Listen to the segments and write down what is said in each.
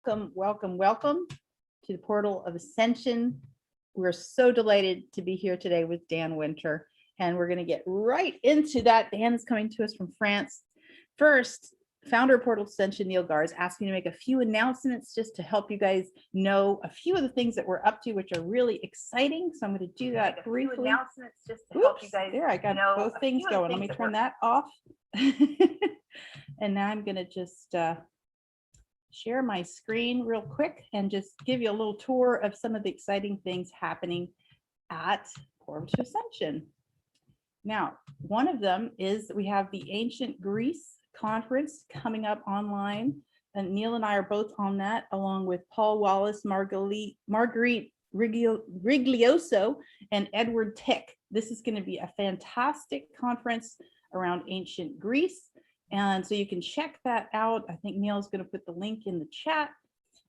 welcome, welcome, welcome to the Portal of Ascension. We're so delighted to be here today with Dan Winter, and we're going to get right into that. Dan is coming to us from France. First, founder of Portal Ascension, Neil Gar, is asking me to make a few announcements just to help you guys know a few of the things that we're up to, which are really exciting. So I'm going to do that briefly. Announcements just to help you guys. There, I got both things going. Let me turn that off. And now I'm going to just share my screen real quick and just give you a little tour of some of the exciting things happening at Portal to Ascension. Now, one of them is that we have the Ancient Greece Conference coming up online, and Neil and I are both on that, along with Paul Wallace, Marguerite Riglioso, and Edward Tick. This is going to be a fantastic conference around ancient Greece. And so you can check that out. I think Neil is going to put the link in the chat,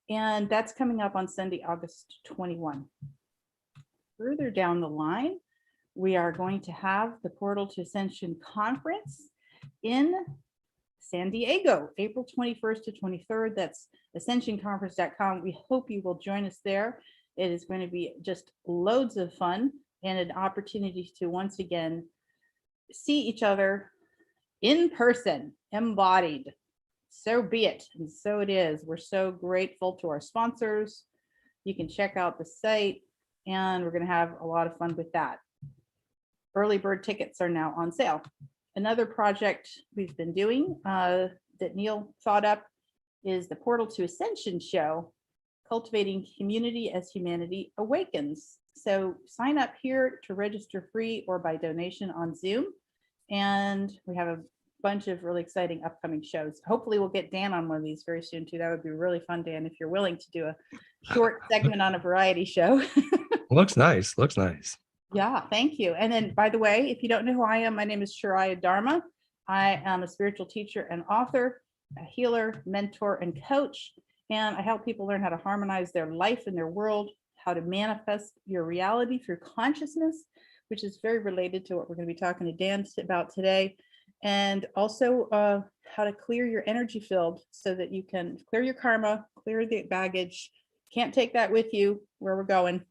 and that's coming up on Sunday, August 21. Further down the line, we are going to have the Portal to Ascension Conference in San Diego, April 21st to 23rd. That's ascensionconference.com. We hope you will join us there. It is going to be just loads of fun and an opportunity to once again see each other in person, embodied. So be it, and so it is. We're so grateful to our sponsors. You can check out the site, and we're going to have a lot of fun with that. Early bird tickets are now on sale. Another project we've been doing that Neil thought up is the Portal to Ascension show, Cultivating Community as Humanity Awakens. So sign up here to register free or by donation on Zoom. And we have a bunch of really exciting upcoming shows. Hopefully we'll get Dan on one of these very soon too. That would be really fun, Dan, if you're willing to do a short segment on a variety show. Looks nice, looks nice. Yeah, thank you. And then, by the way, if you don't know who I am, my name is Shariah Dharma. I am a spiritual teacher and author, a healer, mentor, and coach. And I help people learn how to harmonize their life and their world, how to manifest your reality through consciousness, which is very related to what we're going to be talking to Dan about today. And also how to clear your energy field so that you can clear your karma, clear the baggage. Can't take that with you where we're going.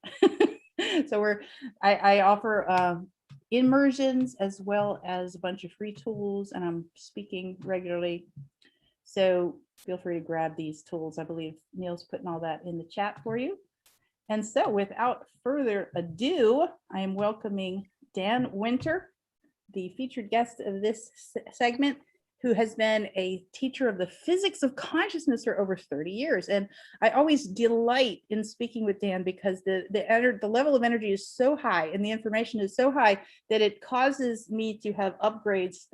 So I offer immersions as well as a bunch of free tools, and I'm speaking regularly. So feel free to grab these tools. I believe Neil's putting all that in the chat for you. And so without further ado, I am welcoming Dan Winter, the featured guest of this segment, who has been a teacher of the physics of consciousness for over 30 years. And I always delight in speaking with Dan because the level of energy is so high and the information is so high that it causes me to have upgrades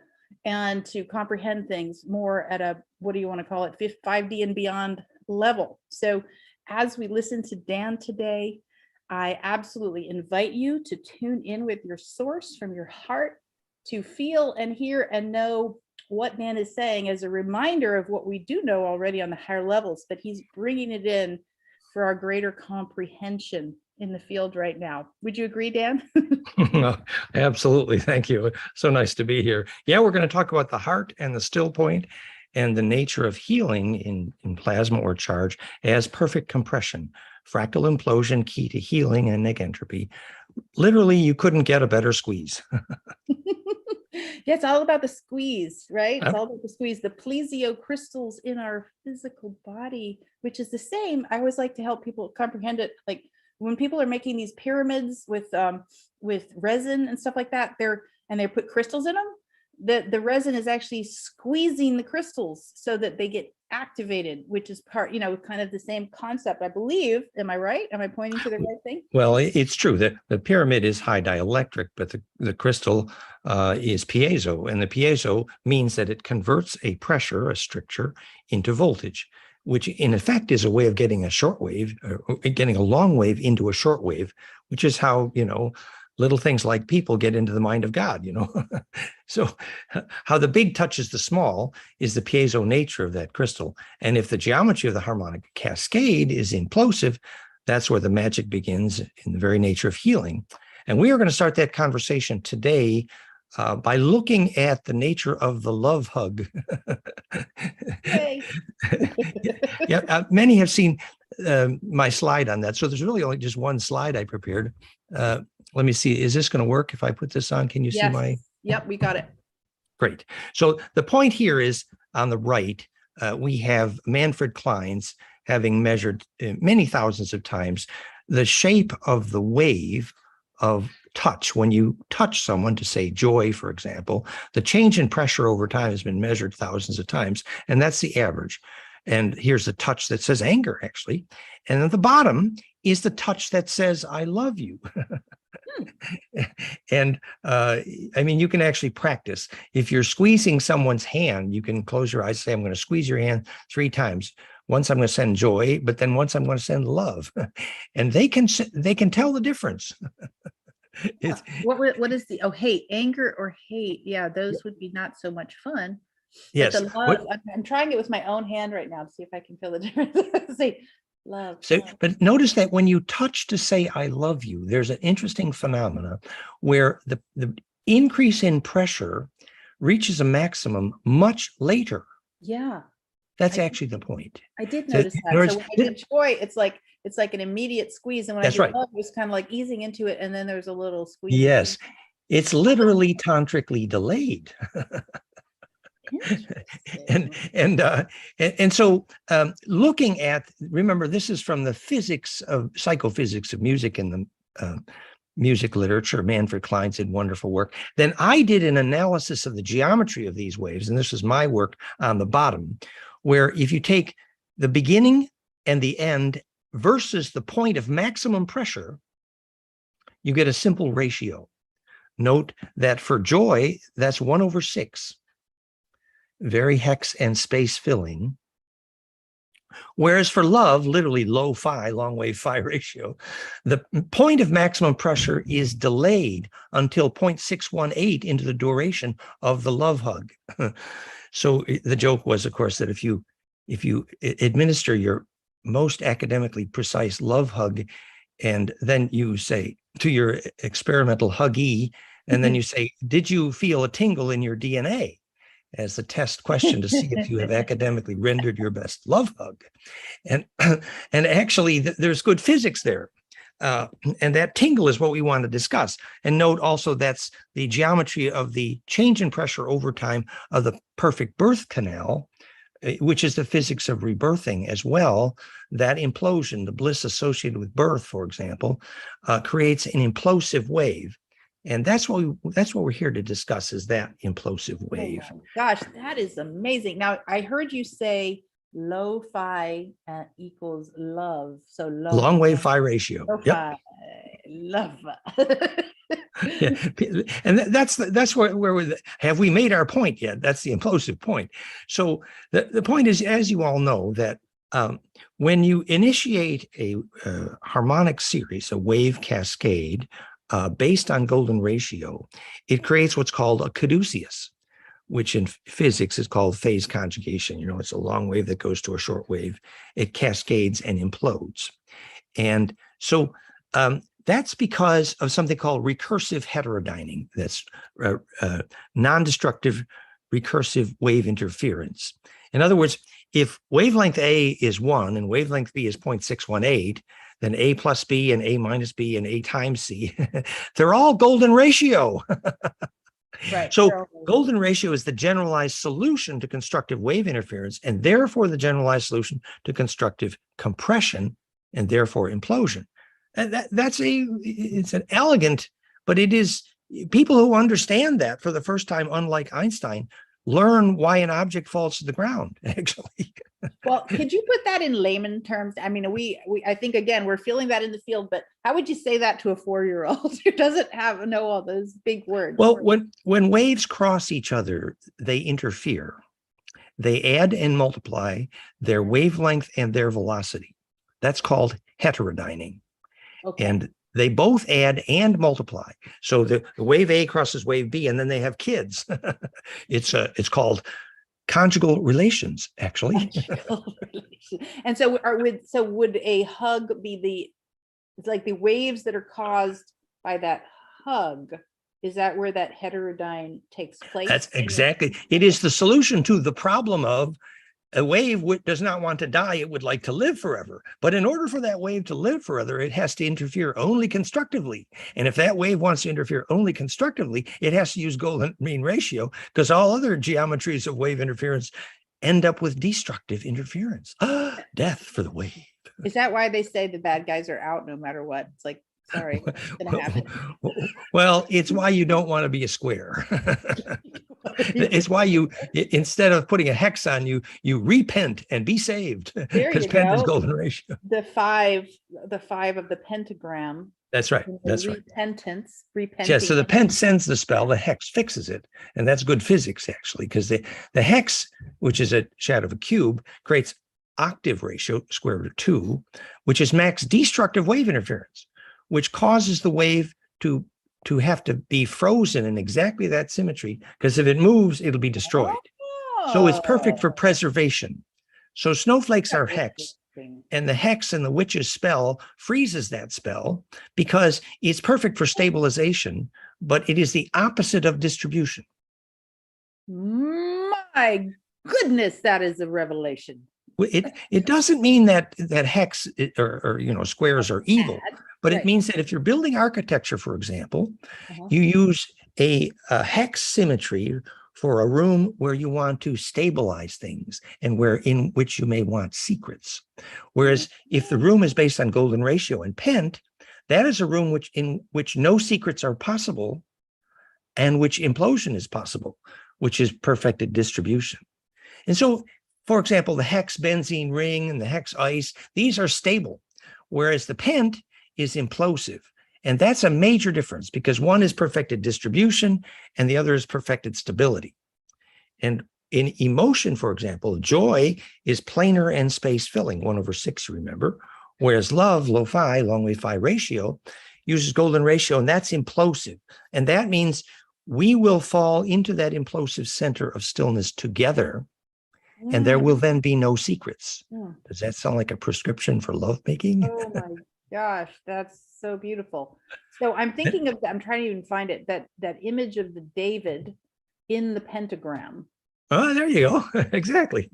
and to comprehend things more at a, what do you want to call it, 5D and beyond level. So as we listen to Dan today, I absolutely invite you to tune in with your source from your heart to feel and hear and know what Dan is saying as a reminder of what we do know already on the higher levels, but he's bringing it in for our greater comprehension in the field right now. Would you agree, Dan? Absolutely. Thank you. So nice to be here. Yeah, we're going to talk about the heart and the still point and the nature of healing in plasma or charge as perfect compression, fractal implosion, key to healing, and negentropy. Literally, you couldn't get a better squeeze. Yeah, it's all about the squeeze, right? It's all about the squeeze, the plesio crystals in our physical body, which is the same. I always like to help people comprehend it. Like when people are making these pyramids with resin and stuff like that, they put crystals in them. The resin is actually squeezing the crystals so that they get activated, which is part, kind of the same concept, I believe. Am I right? Am I pointing to the right thing? Well, it's true that the pyramid is high dielectric, but the crystal is piezo, and the piezo means that it converts a pressure, a stricture, into voltage, which in effect is a way of getting a short wave, or getting a long wave into a short wave, which is how, little things like people get into the mind of God, So how the big touches the small is the piezo nature of that crystal. And if the geometry of the harmonic cascade is implosive, that's where the magic begins in the very nature of healing. And we are going to start that conversation today by looking at the nature of the love hug. Yay. Yeah, many have seen my slide on that. So there's really only just one slide I prepared. Let me see. Is this going to work if I put this on? Can you see my? Yep, we got it. Great. So the point here is on the right, we have Manfred Klein's having measured many thousands of times the shape of the wave of touch. When you touch someone, to say joy, for example, the change in pressure over time has been measured thousands of times, and that's the average. And here's the touch that says anger, actually. And at the bottom is the touch that says, I love you. And I mean, you can actually practice. If you're squeezing someone's hand, you can close your eyes, say, I'm going to squeeze your hand 3 times. Once I'm going to send joy, but then once I'm going to send love. And they can tell the difference. What is the, hate, anger or hate? Yeah, those would be not so much fun. Yes. But the love, I'm trying it with my own hand right now to see if I can feel the difference. Say love. So, love. but notice that when you touch to say I love you, there's an interesting phenomena where the increase in pressure reaches a maximum much later. Yeah. That's actually the point. I did notice that. So when I did joy, it's like an immediate squeeze. And when I did love, it was kind of like easing into it. And then there's a little squeeze. Yes. It's literally tantrically delayed. And so looking at, remember, this is from the physics of psychophysics of music in the music literature. Manfred Klein did wonderful work. Then I did an analysis of the geometry of these waves, and this is my work on the bottom, where if you take the beginning and the end versus the point of maximum pressure, you get a simple ratio. Note that for joy, that's 1/6. Very hex and space filling. Whereas for love, literally low phi, long wave phi ratio, the point of maximum pressure is delayed until 0.618 into the duration of the love hug. So the joke was, of course, that if you administer your most academically precise love hug, and then you say to your experimental huggee, and then you say, did you feel a tingle in your DNA? As the test question to see if you have academically rendered your best love hug. And actually, there's good physics there. And that tingle is what we want to discuss. And note also that's the geometry of the change in pressure over time of the perfect birth canal, which is the physics of rebirthing as well. That implosion, the bliss associated with birth, for example, creates an implosive wave. And that's what we're here to discuss, is that implosive wave. Oh gosh, that is amazing. Now, I heard you say low phi equals love. So love, long wave phi ratio. Low phi, love. Yeah. And that's where we have we made our point yet? That's the implosive point. So the point is, as you all know, that when you initiate a harmonic series, a wave cascade, based on golden ratio, it creates what's called a caduceus, which in physics is called phase conjugation. You know, it's a long wave that goes to a short wave. It cascades and implodes. And so that's because of something called recursive heterodyning. That's non-destructive recursive wave interference. In other words, if wavelength A is 1 and wavelength B is 0.618, then A plus B and A minus B and A times C, they're all golden ratio. Right. So golden ratio is the generalized solution to constructive wave interference, and therefore the generalized solution to constructive compression, and therefore implosion. And it's an elegant, but it is, people who understand that for the first time, unlike Einstein, learn why an object falls to the ground, actually. Well, could you put that in layman terms? I mean, I think, again, we're feeling that in the field, but how would you say that to a 4-year-old who doesn't know all those big words? Well, when waves cross each other, they interfere. They add and multiply their wavelength and their velocity. That's called heterodyning. Okay. And they both add and multiply. So the wave A crosses wave B, and then they have kids. It's called conjugal relations, actually. Conjugal relations. And so would a hug be it's like the waves that are caused by that hug Is that where that heterodyne takes place? That's exactly. It is the solution to the problem of a wave does not want to die. It would like to live forever. But in order for that wave to live forever, it has to interfere only constructively. And if that wave wants to interfere only constructively, it has to use golden mean ratio, because all other geometries of wave interference end up with destructive interference. Death for the wave. Is that why they say the bad guys are out no matter what? It's like, sorry, it's gonna happen. Well, it's why you don't want to be a square. It's why you, instead of putting a hex on you, you repent and be saved, because pent is golden ratio. The five of the pentagram. That's right. That's right. Repentance. Yeah. So the pent sends the spell, the hex fixes it. And that's good physics, actually, because the hex, which is a shadow of a cube, creates octave ratio, square root of 2, which is max destructive wave interference, which causes the wave to have to be frozen in exactly that symmetry, because if it moves, it'll be destroyed. So it's perfect for preservation. So snowflakes are hex, and the hex in the witch's spell freezes that spell because it's perfect for stabilization, but it is the opposite of distribution. My goodness, that is a revelation. It doesn't mean that hex or squares are evil, but it means that if you're building architecture, for example, you use a hex symmetry for a room where you want to stabilize things and in which you may want secrets. Whereas if the room is based on golden ratio and pent, that is a room in which no secrets are possible and which implosion is possible, which is perfected distribution. And so, for example, the hex benzene ring and the hex ice, these are stable, whereas the pent is implosive. And that's a major difference, because one is perfected distribution and the other is perfected stability. And in emotion, for example, joy is planar and space filling, 1/6, remember, whereas love, lo-fi, long wave phi ratio, uses golden ratio, and that's implosive. And that means we will fall into that implosive center of stillness together, and there will then be no secrets. Does that sound like a prescription for lovemaking? Oh my gosh, that's so beautiful. So I'm thinking of, I'm trying to even find it, that image of the David in the pentagram. Oh, there you go. Exactly.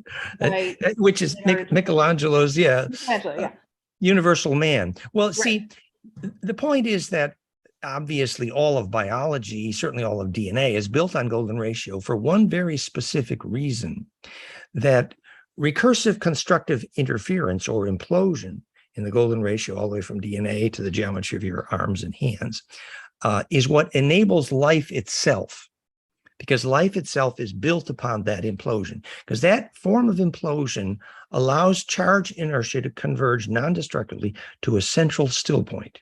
Which is Michelangelo's, universal man. Well, see, the point is that obviously all of biology, certainly all of DNA, is built on golden ratio for one very specific reason, that recursive constructive interference or implosion in the golden ratio, all the way from DNA to the geometry of your arms and hands, is what enables life itself, because life itself is built upon that implosion, because that form of implosion allows charge inertia to converge non-destructively to a central still point.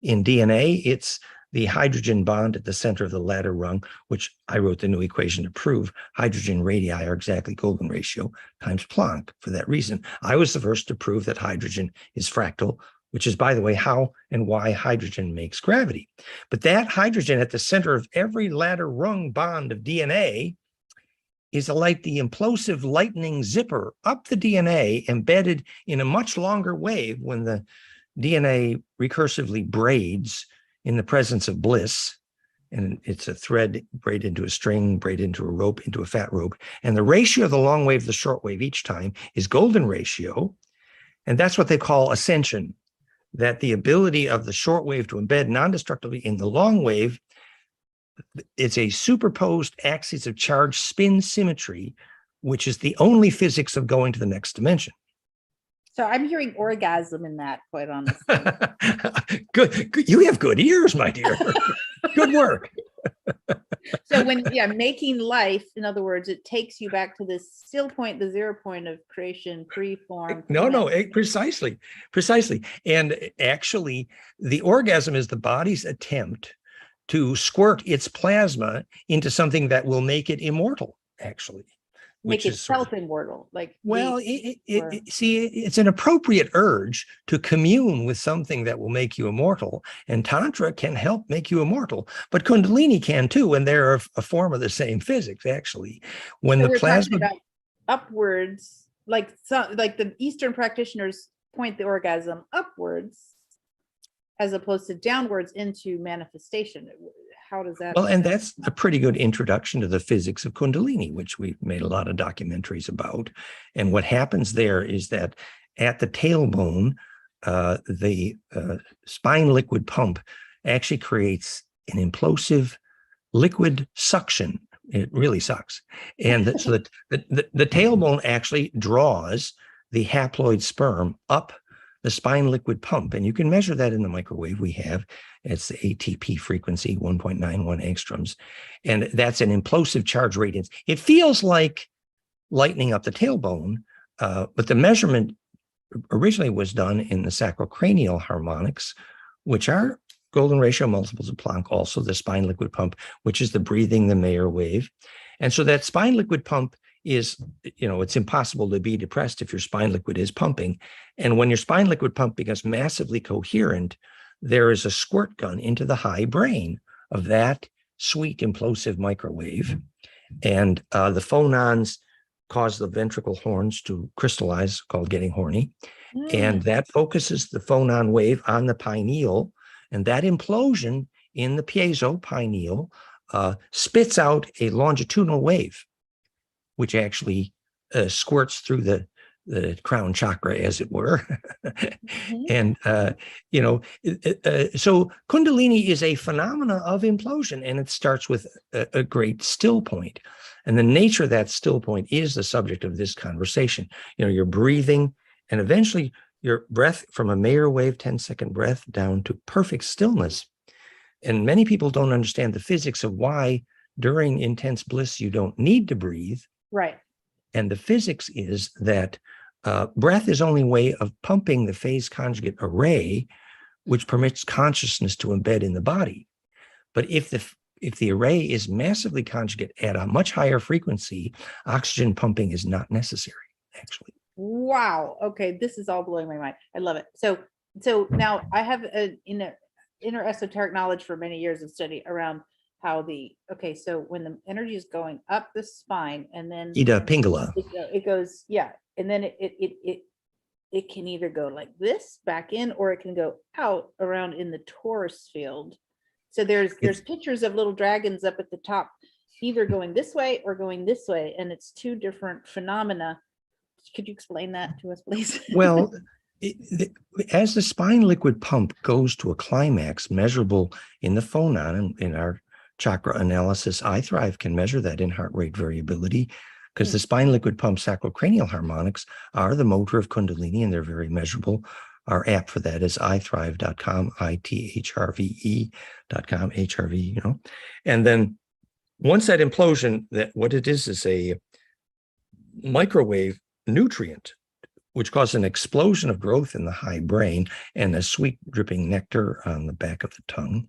In DNA, it's the hydrogen bond at the center of the ladder rung, which I wrote the new equation to prove. Hydrogen radii are exactly golden ratio times Planck. For that reason, I was the first to prove that hydrogen is fractal, which is, by the way, how and why hydrogen makes gravity. But that hydrogen at the center of every ladder rung bond of DNA is like the implosive lightning zipper up the DNA, embedded in a much longer wave when the DNA recursively braids in the presence of bliss. And it's a thread braided into a string, braided into a rope, into a fat rope. And the ratio of the long wave to the short wave each time is golden ratio. And that's what they call ascension, that the ability of the short wave to embed non-destructively in the long wave, it's a superposed axis of charge spin symmetry, which is the only physics of going to the next dimension. So I'm hearing orgasm in that, quite honestly. Good. You have good ears, my dear. Good work. So when, making life, in other words, it takes you back to this still point, the 0 point of creation, pre-form. Precisely. And actually, the orgasm is the body's attempt to squirt its plasma into something that will make it immortal, actually. Make itself immortal. It's an appropriate urge to commune with something that will make you immortal, and Tantra can help make you immortal, but Kundalini can too, and they're a form of the same physics, actually. When the plasma upwards, like the Eastern practitioners point the orgasm upwards, as opposed to downwards into manifestation. how does that? Well, and that's a pretty good introduction to the physics of Kundalini, which we've made a lot of documentaries about. And what happens there is that at the tailbone, the spine liquid pump actually creates an implosive liquid suction. It really sucks. And so the tailbone actually draws the haploid sperm up the spine liquid pump. And you can measure that in the microwave we have. It's the ATP frequency, 1.91 angstroms. And that's an implosive charge radiance. It feels like lightening up the tailbone, but the measurement originally was done in the sacrocranial harmonics, which are golden ratio multiples of Planck, also the spine liquid pump, which is the breathing, the Mayer wave. And so that spine liquid pump is, it's impossible to be depressed if your spine liquid is pumping. And when your spine liquid pump becomes massively coherent, there is a squirt gun into the high brain of that sweet implosive microwave. And the phonons cause the ventricle horns to crystallize, called getting horny. And that focuses the phonon wave on the pineal. And that implosion in the piezo pineal spits out a longitudinal wave, which actually squirts through the crown chakra, as it were. And, so Kundalini is a phenomena of implosion, and it starts with a great still point. And the nature of that still point is the subject of this conversation. You're breathing, and eventually your breath from a Mayer wave 10-second breath down to perfect stillness. And many people don't understand the physics of why during intense bliss you don't need to breathe. Right. And the physics is that breath is only way of pumping the phase conjugate array, which permits consciousness to embed in the body. But if the array is massively conjugate at a much higher frequency, oxygen pumping is not necessary, actually. Wow. Okay. This is all blowing my mind. I love it. So now I have inner esoteric knowledge for many years of study around how so when the energy is going up the spine and then Ida Pingala. it goes, yeah. And then it can either go like this back in, or it can go out around in the torus field. So there's pictures of little dragons up at the top, either going this way or going this way. And it's two different phenomena. Could you explain that to us, please? Well, as the spine liquid pump goes to a climax measurable in the phonon, and in our chakra analysis, iThrive can measure that in heart rate variability, because the spine liquid pump sacrocranial harmonics are the motor of Kundalini, and they're very measurable. Our app for that is iThrive.com, ITHRVE.com, HRV, And then once that implosion, what it is a microwave nutrient, which causes an explosion of growth in the high brain and a sweet dripping nectar on the back of the tongue.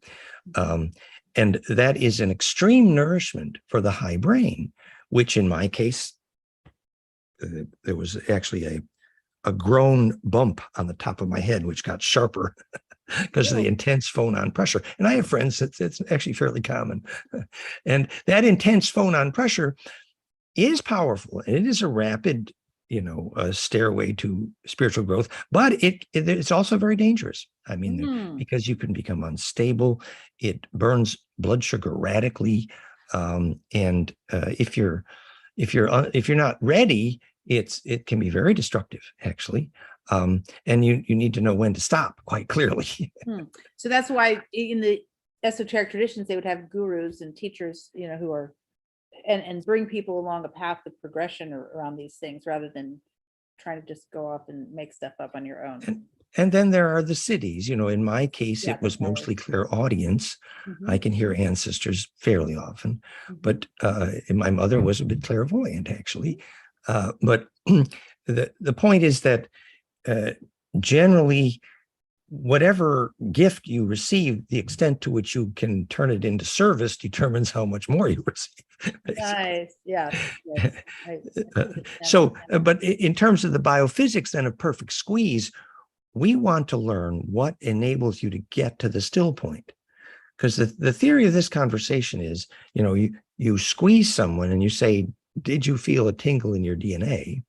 And that is an extreme nourishment for the high brain, which in my case, there was actually a grown bump on the top of my head, which got sharper because of the intense phonon pressure. And I have friends, it's actually fairly common. And that intense phonon pressure is powerful. And it is a rapid, a stairway to spiritual growth, but it's also very dangerous. I mean, because you can become unstable. It burns blood sugar radically. And if you're not ready, it can be very destructive, actually. And you need to know when to stop, quite clearly. So that's why in the esoteric traditions, they would have gurus and teachers, who are and bring people along a path of progression around these things, rather than trying to just go off and make stuff up on your own. And then there are the cities. In my case, it was mostly clairaudience. I can hear ancestors fairly often, but my mother was a bit clairvoyant, actually. But the point is that generally, whatever gift you receive, the extent to which you can turn it into service determines how much more you receive. Nice. Yeah. But in terms of the biophysics then of perfect squeeze, we want to learn what enables you to get to the still point. Because the theory of this conversation is, you squeeze someone and you say, did you feel a tingle in your DNA?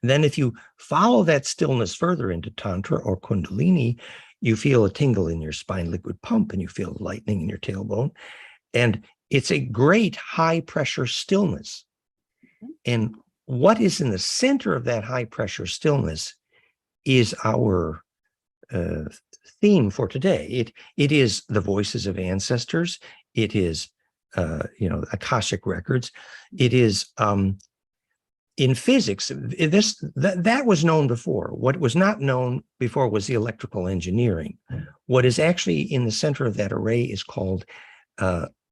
Then if you follow that stillness further into Tantra or Kundalini, you feel a tingle in your spine liquid pump and you feel lightning in your tailbone. And it's a great high pressure stillness. And what is in the center of that high pressure stillness is our theme for today. It is the voices of ancestors. It is, Akashic records. It is, in physics, that was known before. What was not known before was the electrical engineering. What is actually in the center of that array is called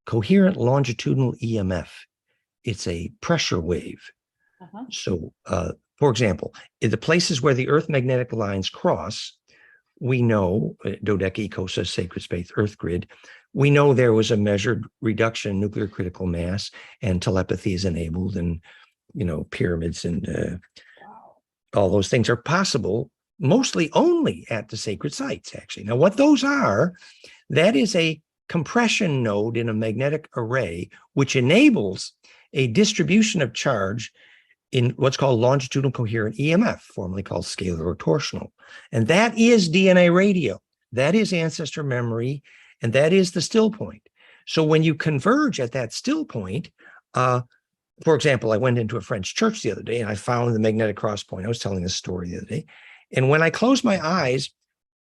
coherent longitudinal EMF. It's a pressure wave. So, for example, in the places where the Earth magnetic lines cross, we know, Dodecacosa, sacred space, Earth grid, we know there was a measured reduction in nuclear critical mass, and telepathy is enabled, and pyramids and all those things are possible, mostly only at the sacred sites, actually. Now, what those are, that is a compression node in a magnetic array, which enables a distribution of charge in what's called longitudinal coherent EMF, formerly called scalar or torsional. And that is DNA radio. That is ancestor memory, and that is the still point. So when you converge at that still point, for example, I went into a French church the other day and I found the magnetic cross point. I was telling this story the other day. And when I closed my eyes,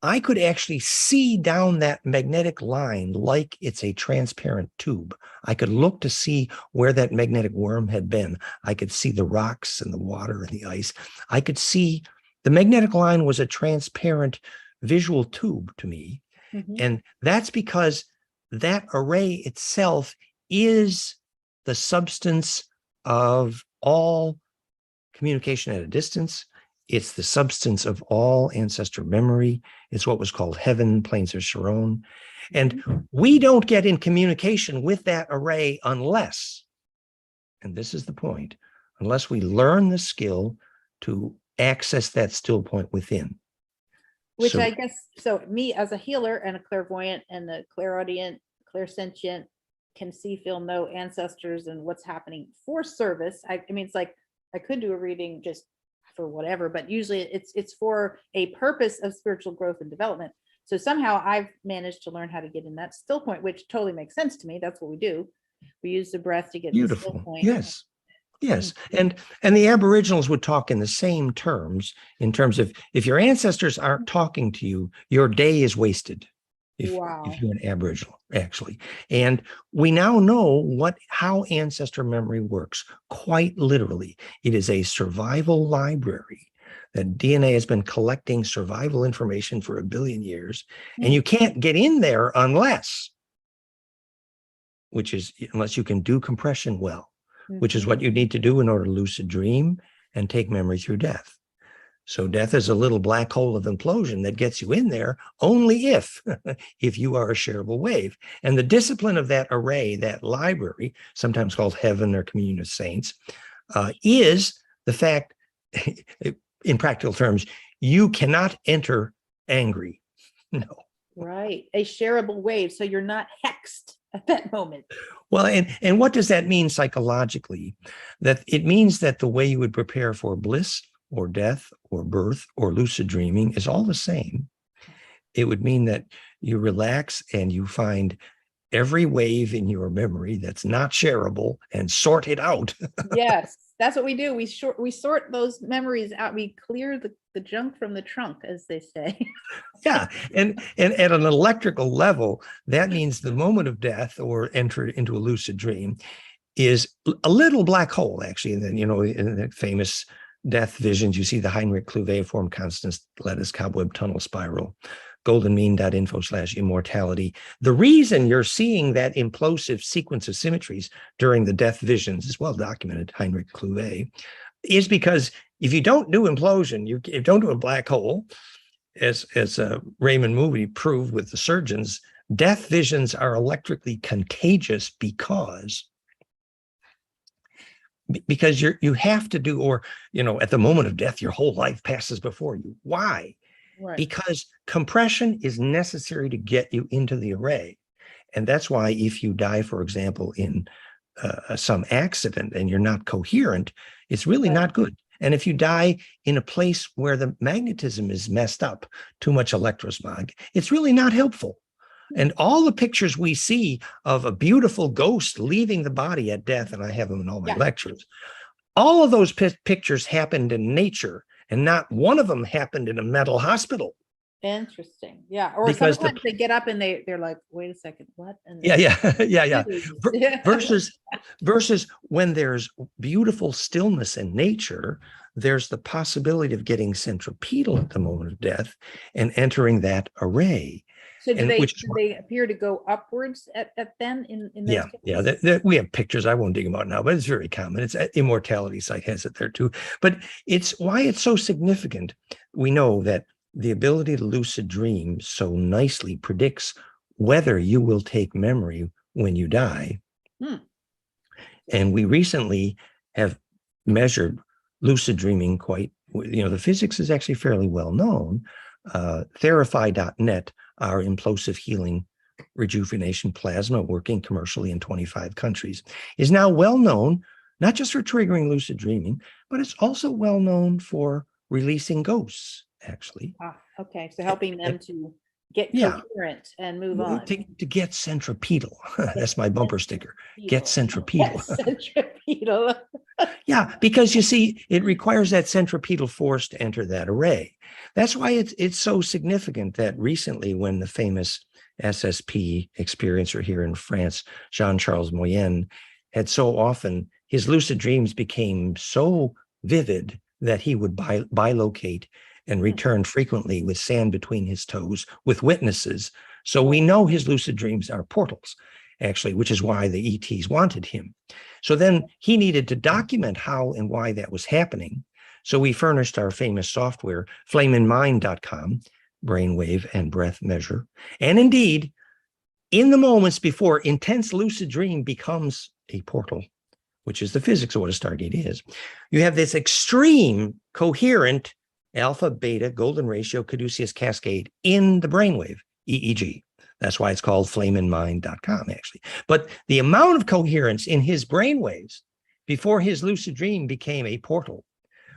I could actually see down that magnetic line like it's a transparent tube. I could look to see where that magnetic worm had been. I could see the rocks and the water and the ice. I could see the magnetic line was a transparent visual tube to me. And that's because that array itself is the substance of all communication at a distance. It's the substance of all ancestor memory. It's what was called heaven, plains of Sharon. And we don't get in communication with that array unless, and this is the point, unless we learn the skill to access that still point within. Which I guess, so me as a healer and a clairvoyant and a clairaudient, clairsentient, can see, feel, know ancestors and what's happening for service. I mean, it's like I could do a reading just for whatever, but usually it's for a purpose of spiritual growth and development. So somehow I've managed to learn how to get in that still point, which totally makes sense to me. That's what we do. We use the breath to get to the still point. Yes. Yes. And the Aboriginals would talk in the same terms, in terms of if your ancestors aren't talking to you, your day is wasted. If you're an Aboriginal, actually. And we now know how ancestor memory works, quite literally. It is a survival library that DNA has been collecting survival information for 1 billion years. And you can't get in there unless you can do compression well, which is what you need to do in order to lucid dream and take memory through death. So death is a little black hole of implosion that gets you in there only if you are a shareable wave. And the discipline of that array, that library, sometimes called heaven or communion of saints, is the fact, in practical terms, you cannot enter angry. No. Right. A shareable wave. So you're not hexed at that moment. Well, and what does that mean psychologically? That it means that the way you would prepare for bliss or death or birth or lucid dreaming is all the same. It would mean that you relax and you find every wave in your memory that's not shareable and sort it out. Yes, that's what we do. We sort those memories out. We clear the junk from the trunk, as they say. Yeah, and at an electrical level, that means the moment of death or enter into a lucid dream is a little black hole, actually. And then, in the famous death visions, you see the Heinrich Clevey-form Constance lattice cobweb tunnel spiral, goldenmean.info/immortality. The reason you're seeing that implosive sequence of symmetries during the death visions is well documented, Heinrich Clevey, is because if you don't do implosion, you don't do a black hole, as Raymond Moody proved with the surgeons, death visions are electrically contagious because you have to do, or, at the moment of death, your whole life passes before you. Why? Right. Because compression is necessary to get you into the array. And that's why if you die, for example, in some accident and you're not coherent, it's really not good. And if you die in a place where the magnetism is messed up, too much electrosmog, it's really not helpful. And all the pictures we see of a beautiful ghost leaving the body at death, and I have them in all my lectures, all of those pictures happened in nature, and not one of them happened in a mental hospital. Interesting. Yeah. Or Because sometimes they get up and they're like, wait a second, what? And yeah. Yeah. Versus when there's beautiful stillness in nature, there's the possibility of getting centripetal at the moment of death and entering that array. So And do they appear to go upwards at then in those cases? We have pictures. I won't dig them out now, but it's very common. It's Immortality site has it there too. But it's why it's so significant. We know that the ability to lucid dream so nicely predicts whether you will take memory when you die. And we recently have measured lucid dreaming quite, the physics is actually fairly well known. Therify.net, our implosive healing rejuvenation plasma working commercially in 25 countries, is now well known, not just for triggering lucid dreaming, but it's also well known for releasing ghosts, actually. Okay. So helping them to get coherent and move on. To get centripetal. That's my bumper sticker. Get centripetal. Centripetal. Yeah, because you see, it requires that centripetal force to enter that array. That's why it's so significant that recently, when the famous SSP experiencer here in France, Jean-Charles Moyen, had so often, his lucid dreams became so vivid that he would bilocate and return frequently with sand between his toes with witnesses. So we know his lucid dreams are portals, actually, which is why the ETs wanted him. So then he needed to document how and why that was happening. So we furnished our famous software, flameinmind.com, brainwave and breath measure. And indeed, in the moments before intense lucid dream becomes a portal, which is the physics of what a Stargate is, you have this extreme coherent alpha, beta, golden ratio, caduceus cascade in the brainwave, EEG. That's why it's called flameinmind.com, actually. But the amount of coherence in his brainwaves before his lucid dream became a portal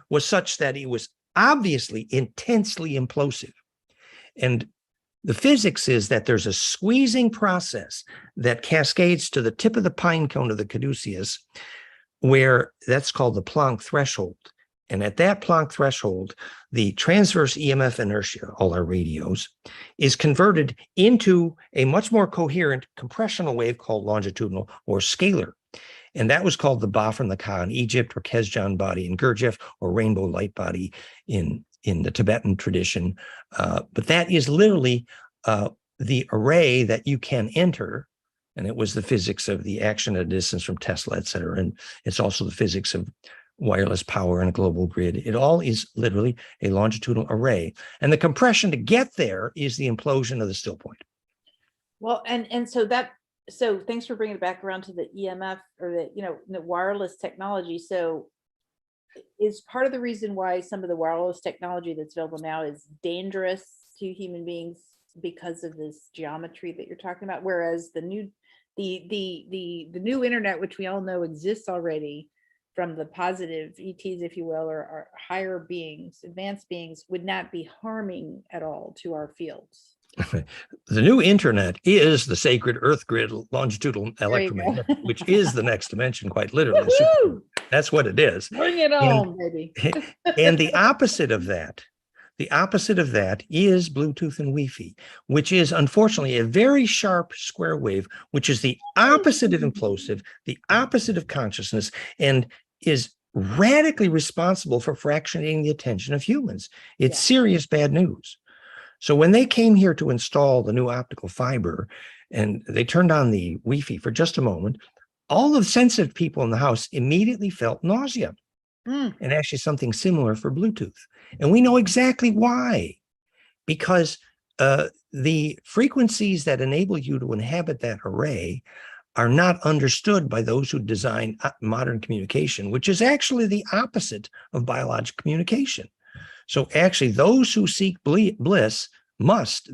was such that he was obviously intensely implosive. And the physics is that there's a squeezing process that cascades to the tip of the pine cone of the caduceus, where that's called the Planck threshold. And at that Planck threshold, the transverse EMF inertia, all our radios, is converted into a much more coherent compressional wave called longitudinal or scalar. And that was called the Ba from the Ka in Egypt, or Kesjan body in Gurdjieff, or rainbow light body in the Tibetan tradition. But that is literally the array that you can enter. And it was the physics of the action at a distance from Tesla, et cetera. And it's also the physics of wireless power and a global grid. It all is literally a longitudinal array. And the compression to get there is the implosion of the still point. Well, so thanks for bringing it back around to the EMF or the wireless technology. So is part of the reason why some of the wireless technology that's available now is dangerous to human beings because of this geometry that you're talking about, whereas the new internet, which we all know exists already, from the positive ETs, if you will, or higher beings, advanced beings, would not be harming at all to our fields. The new internet is the sacred earth grid longitudinal electromagnetic, which is the next dimension, quite literally. That's what it is. Bring it on, baby. And the opposite of that is Bluetooth and Wi-Fi, which is unfortunately a very sharp square wave, which is the opposite of implosive, the opposite of consciousness, and is radically responsible for fractionating the attention of humans. It's serious bad news. So when they came here to install the new optical fiber and they turned on the Wi-Fi for just a moment, all of the sensitive people in the house immediately felt nausea. And actually something similar for Bluetooth. And we know exactly why. Because the frequencies that enable you to inhabit that array are not understood by those who design modern communication, which is actually the opposite of biological communication. So actually, those who seek bliss must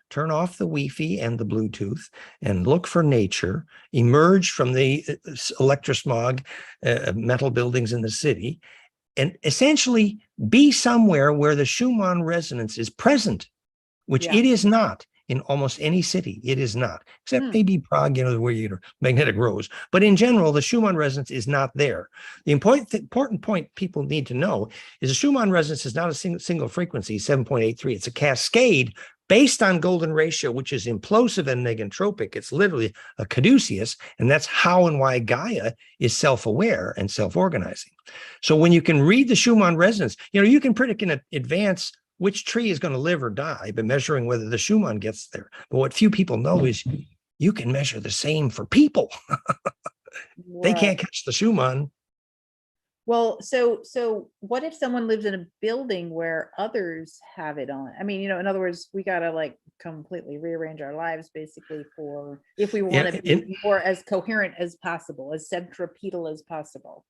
turn off the Wi-Fi and the Bluetooth and look for nature, emerge from the electrosmog, metal buildings in the city, and essentially be somewhere where the Schumann resonance is present, which Yeah. it is not in almost any city. It is not, except maybe Prague, where magnetic rose. But in general, the Schumann resonance is not there. The important point people need to know is the Schumann resonance is not a single frequency, 7.83. It's a cascade based on golden ratio, which is implosive and negentropic. It's literally a caduceus, and that's how and why Gaia is self-aware and self-organizing. So when you can read the Schumann resonance, you can predict in advance which tree is going to live or die by measuring whether the Schumann gets there. But what few people know is you can measure the same for people. They can't catch the Schumann. Well, so what if someone lives in a building where others have it on? I mean, in other words, we got to like completely rearrange our lives basically if we want to be more as coherent as possible, as centripetal as possible.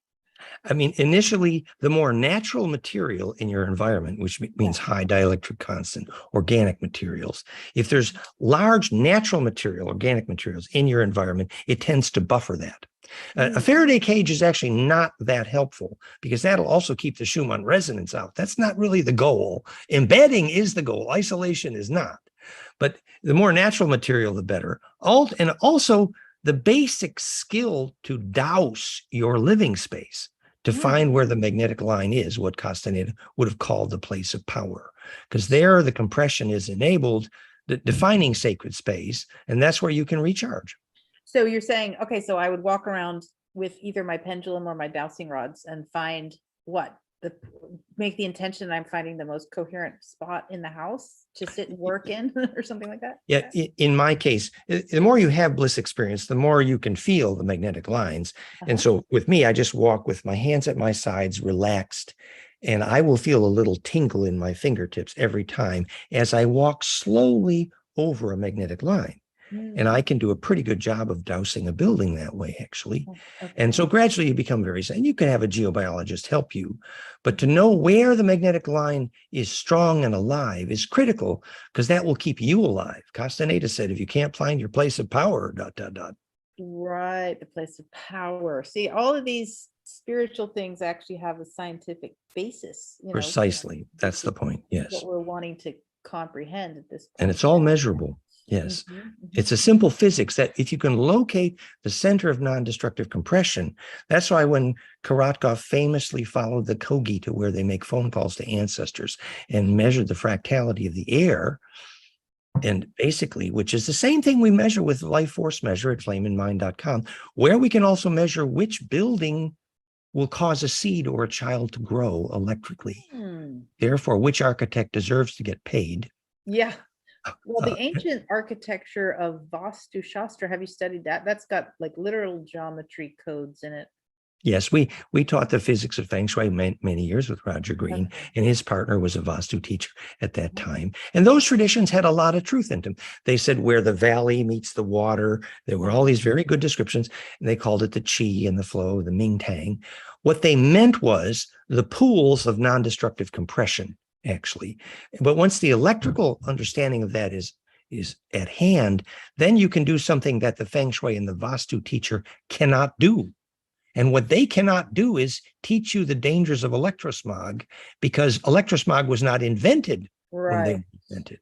I mean, initially, the more natural material in your environment, which means high dielectric constant, organic materials, if there's large natural material, organic materials in your environment, it tends to buffer that. A Faraday cage is actually not that helpful because that'll also keep the Schumann resonance out. That's not really the goal. Embedding is the goal. Isolation is not. But the more natural material, the better. And also the basic skill to douse your living space, to find where the magnetic line is, what Castaneda would have called the place of power, because there the compression is enabled, defining sacred space, and that's where you can recharge. So you're saying, okay, so I would walk around with either my pendulum or my dowsing rods and find make the intention I'm finding the most coherent spot in the house to sit and work in or something like that? Yeah, in my case, the more you have bliss experience, the more you can feel the magnetic lines. And so with me, I just walk with my hands at my sides, relaxed, and I will feel a little tingle in my fingertips every time as I walk slowly over a magnetic line. And I can do a pretty good job of dousing a building that way, actually. And so gradually you become very safe. And you can have a geobiologist help you. But to know where the magnetic line is strong and alive is critical, because that will keep you alive. Castaneda said, if you can't find your place of power, ... Right, the place of power. See, all of these spiritual things actually have a scientific basis. Precisely. That's the point. Yes. What we're wanting to comprehend at this point. And it's all measurable. Yes. It's a simple physics that if you can locate the center of non-destructive compression, that's why when Korotkov famously followed the Kogi to where they make phone calls to ancestors and measured the fractality of the air, and basically, which is the same thing we measure with life force measure at flameandmind.com, where we can also measure which building will cause a seed or a child to grow electrically. Therefore, which architect deserves to get paid. Yeah. Well, the ancient architecture of Vastu Shastra, have you studied that? That's got like literal geometry codes in it. Yes, we taught the physics of Feng Shui many years with Roger Green, and his partner was a Vastu teacher at that time. And those traditions had a lot of truth in them. They said where the valley meets the water, there were all these very good descriptions, and they called it the Qi and the flow, the Ming Tang. What they meant was the pools of non-destructive compression, actually. But once the electrical understanding of that is at hand, then you can do something that the Feng Shui and the Vastu teacher cannot do. And what they cannot do is teach you the dangers of electrosmog, because electrosmog was not invented when they were invented.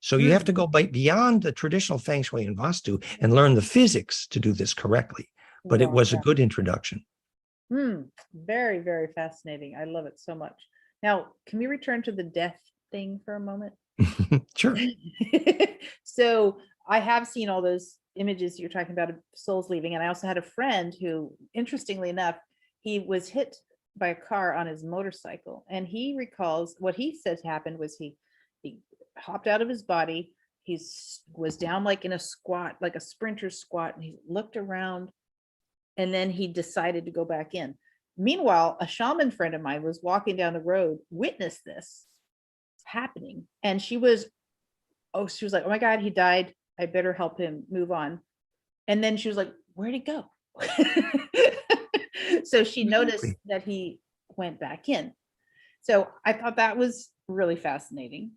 So you have to go beyond the traditional Feng Shui and Vastu and learn the physics to do this correctly. But it was a good introduction. Very, very fascinating. I love it so much. Now, can we return to the death thing for a moment? Sure. So I have seen all those images you're talking about of souls leaving. And I also had a friend who, interestingly enough, he was hit by a car on his motorcycle. And he recalls what he says happened was he hopped out of his body. He was down like in a squat, like a sprinter squat, and he looked around, and then he decided to go back in. Meanwhile, a shaman friend of mine was walking down the road, witnessed this happening. And she was like, oh my God, he died. I better help him move on. And then she was like, where'd he go? So she noticed that he went back in. So I thought that was really fascinating.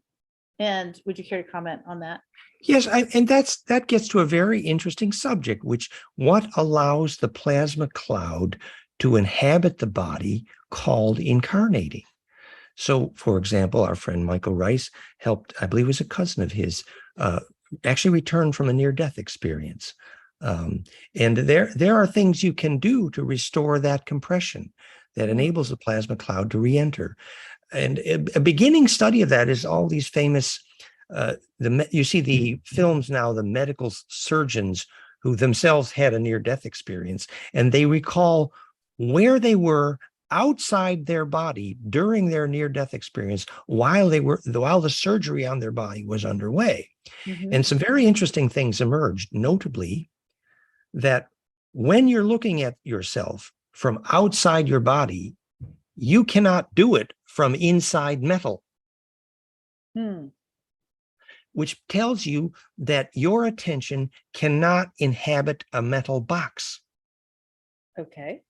And would you care to comment on that? Yes, and that gets to a very interesting subject, which what allows the plasma cloud to inhabit the body called incarnating. So, for example, our friend Michael Rice helped, I believe it was a cousin of his, actually return from a near-death experience. And there are things you can do to restore that compression that enables the plasma cloud to re-enter. And a beginning study of that is all these famous, you see the films now, the medical surgeons who themselves had a near-death experience, and they recall where they were outside their body during their near-death experience while the surgery on their body was underway. And some very interesting things emerged, notably that when you're looking at yourself from outside your body, you cannot do it from inside metal. Which tells you that your attention cannot inhabit a metal box. Okay.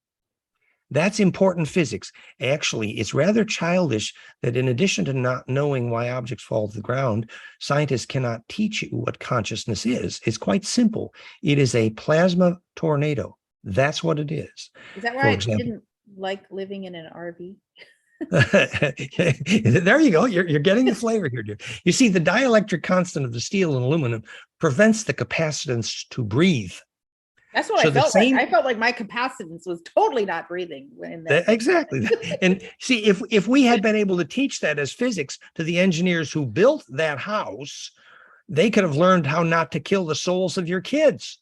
That's important physics. Actually, it's rather childish that in addition to not knowing why objects fall to the ground, scientists cannot teach you what consciousness is. It's quite simple. It is a plasma tornado. That's what it is. Is that why I didn't like living in an RV? There you go. You're getting the flavor here, dear. You see, the dielectric constant of the steel and aluminum prevents the capacitance to breathe. That's what I felt like. I felt like my capacitance was totally not breathing. Exactly. And see, if we had been able to teach that as physics to the engineers who built that house, they could have learned how not to kill the souls of your kids.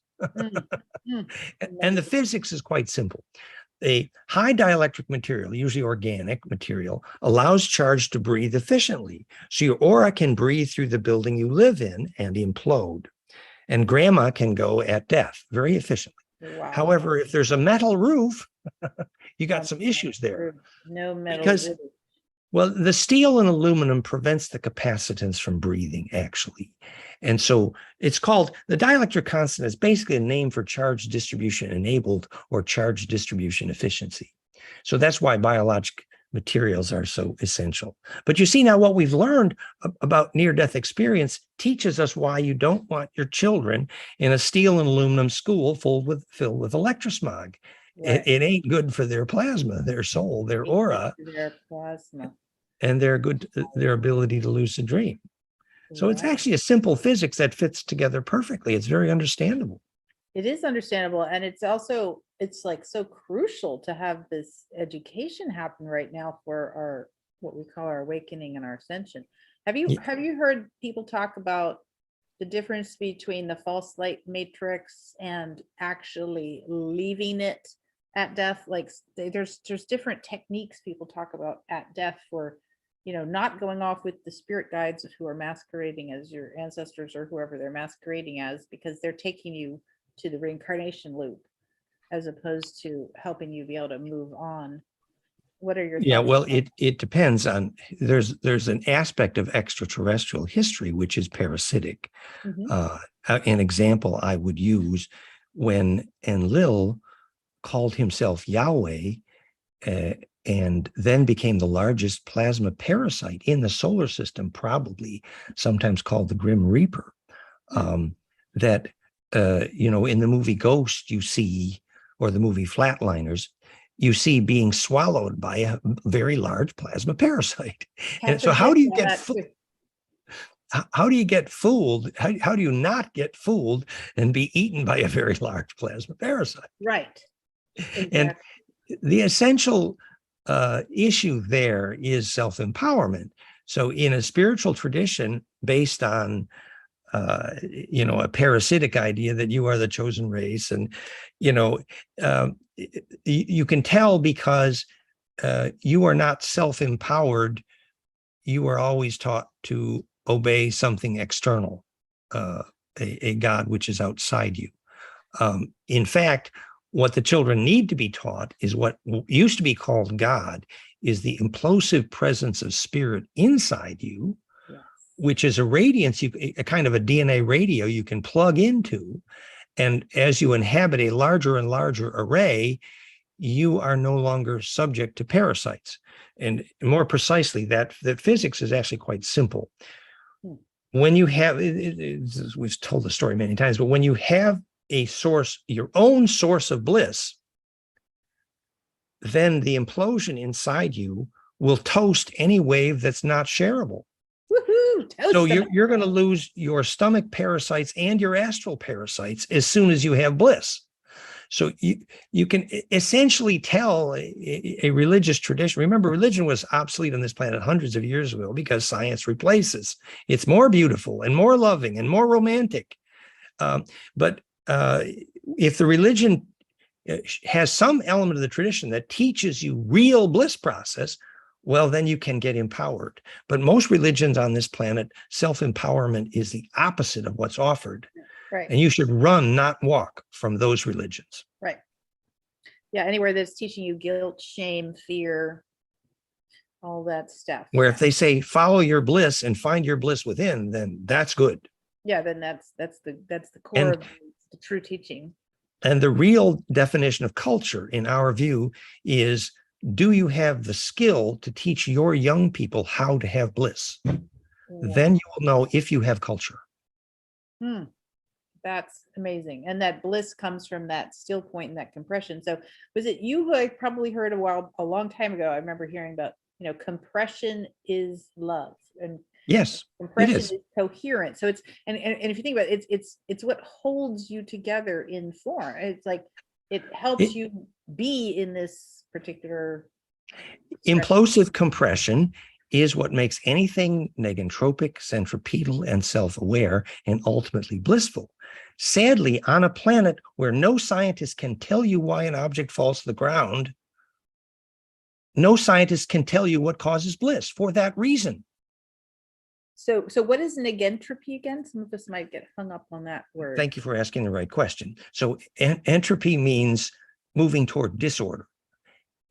And the physics is quite simple. A high dielectric material, usually organic material, allows charge to breathe efficiently. So your aura can breathe through the building you live in and implode. And grandma can go at death very efficiently. Wow. However, if there's a metal roof, you got some issues there. No metal because, roof. Well, the steel and aluminum prevents the capacitance from breathing, actually. And so it's called, the dielectric constant is basically a name for charge distribution enabled or charge distribution efficiency. So that's why biologic materials are so essential. But you see now what we've learned about near-death experience teaches us why you don't want your children in a steel and aluminum school filled with electrosmog. Right. It ain't good for their plasma, their soul, their aura, their plasma, and their ability to lucid dream. So it's actually a simple physics that fits together perfectly. It's very understandable. It is understandable. And it's also, it's like so crucial to have this education happen right now for our, what we call our awakening and our ascension. Have you heard people talk about the difference between the false light matrix and actually leaving it at death? Like there's different techniques people talk about at death for, not going off with the spirit guides who are masquerading as your ancestors or whoever they're masquerading as, because they're taking you to the reincarnation loop as opposed to helping you be able to move on. What are your thoughts? Yeah, well, it depends on, there's an aspect of extraterrestrial history which is parasitic. An example I would use, when Enlil called himself Yahweh, and then became the largest plasma parasite in the solar system, probably sometimes called the Grim Reaper. That in the movie Ghost, you see, or the movie Flatliners, you see being swallowed by a very large plasma parasite. And so how do you get how do you get fooled? How do you not get fooled and be eaten by a very large plasma parasite? Right. Exactly. And the essential issue there is self-empowerment. So in a spiritual tradition based on a parasitic idea that you are the chosen race, and you can tell because you are not self-empowered. You are always taught to obey something external, a God which is outside you. In fact, what the children need to be taught is what used to be called God is the implosive presence of spirit inside you, which is a radiance, a kind of a DNA radio you can plug into. And as you inhabit a larger and larger array, you are no longer subject to parasites. And more precisely, that physics is actually quite simple. When you have, we've told the story many times, but when you have a source, your own source of bliss, then the implosion inside you will toast any wave that's not shareable. Woohoo! So Toast you're going to lose your stomach parasites and your astral parasites as soon as you have bliss. So you can essentially tell a religious tradition. Remember, religion was obsolete on this planet hundreds of years ago because science replaces. It's more beautiful and more loving and more romantic. But if the religion has some element of the tradition that teaches you real bliss process, well, then you can get empowered. But most religions on this planet, self-empowerment is the opposite of what's offered. Right. And you should run, not walk from those religions. Right. Yeah, anywhere that's teaching you guilt, shame, fear, all that stuff. Where if they say follow your bliss and find your bliss within, then that's good. Yeah, then that's the core of the true teaching. And the real definition of culture, in our view, is do you have the skill to teach your young people how to have bliss? Yeah. Then you will know if you have culture. That's amazing. And that bliss comes from that still point and that compression. So was it you who I probably heard a long time ago? I remember hearing about, compression is love. And yes, compression is coherent. So it's, and if you think about it, it's what holds you together in form. It's like, it helps you be in this particular implosive compression is what makes anything negentropic, centripetal, and self-aware, and ultimately blissful. Sadly, on a planet where no scientist can tell you why an object falls to the ground, no scientist can tell you what causes bliss for that reason. So what is negentropy again? Some of us might get hung up on that word. Thank you for asking the right question. So entropy means moving toward disorder.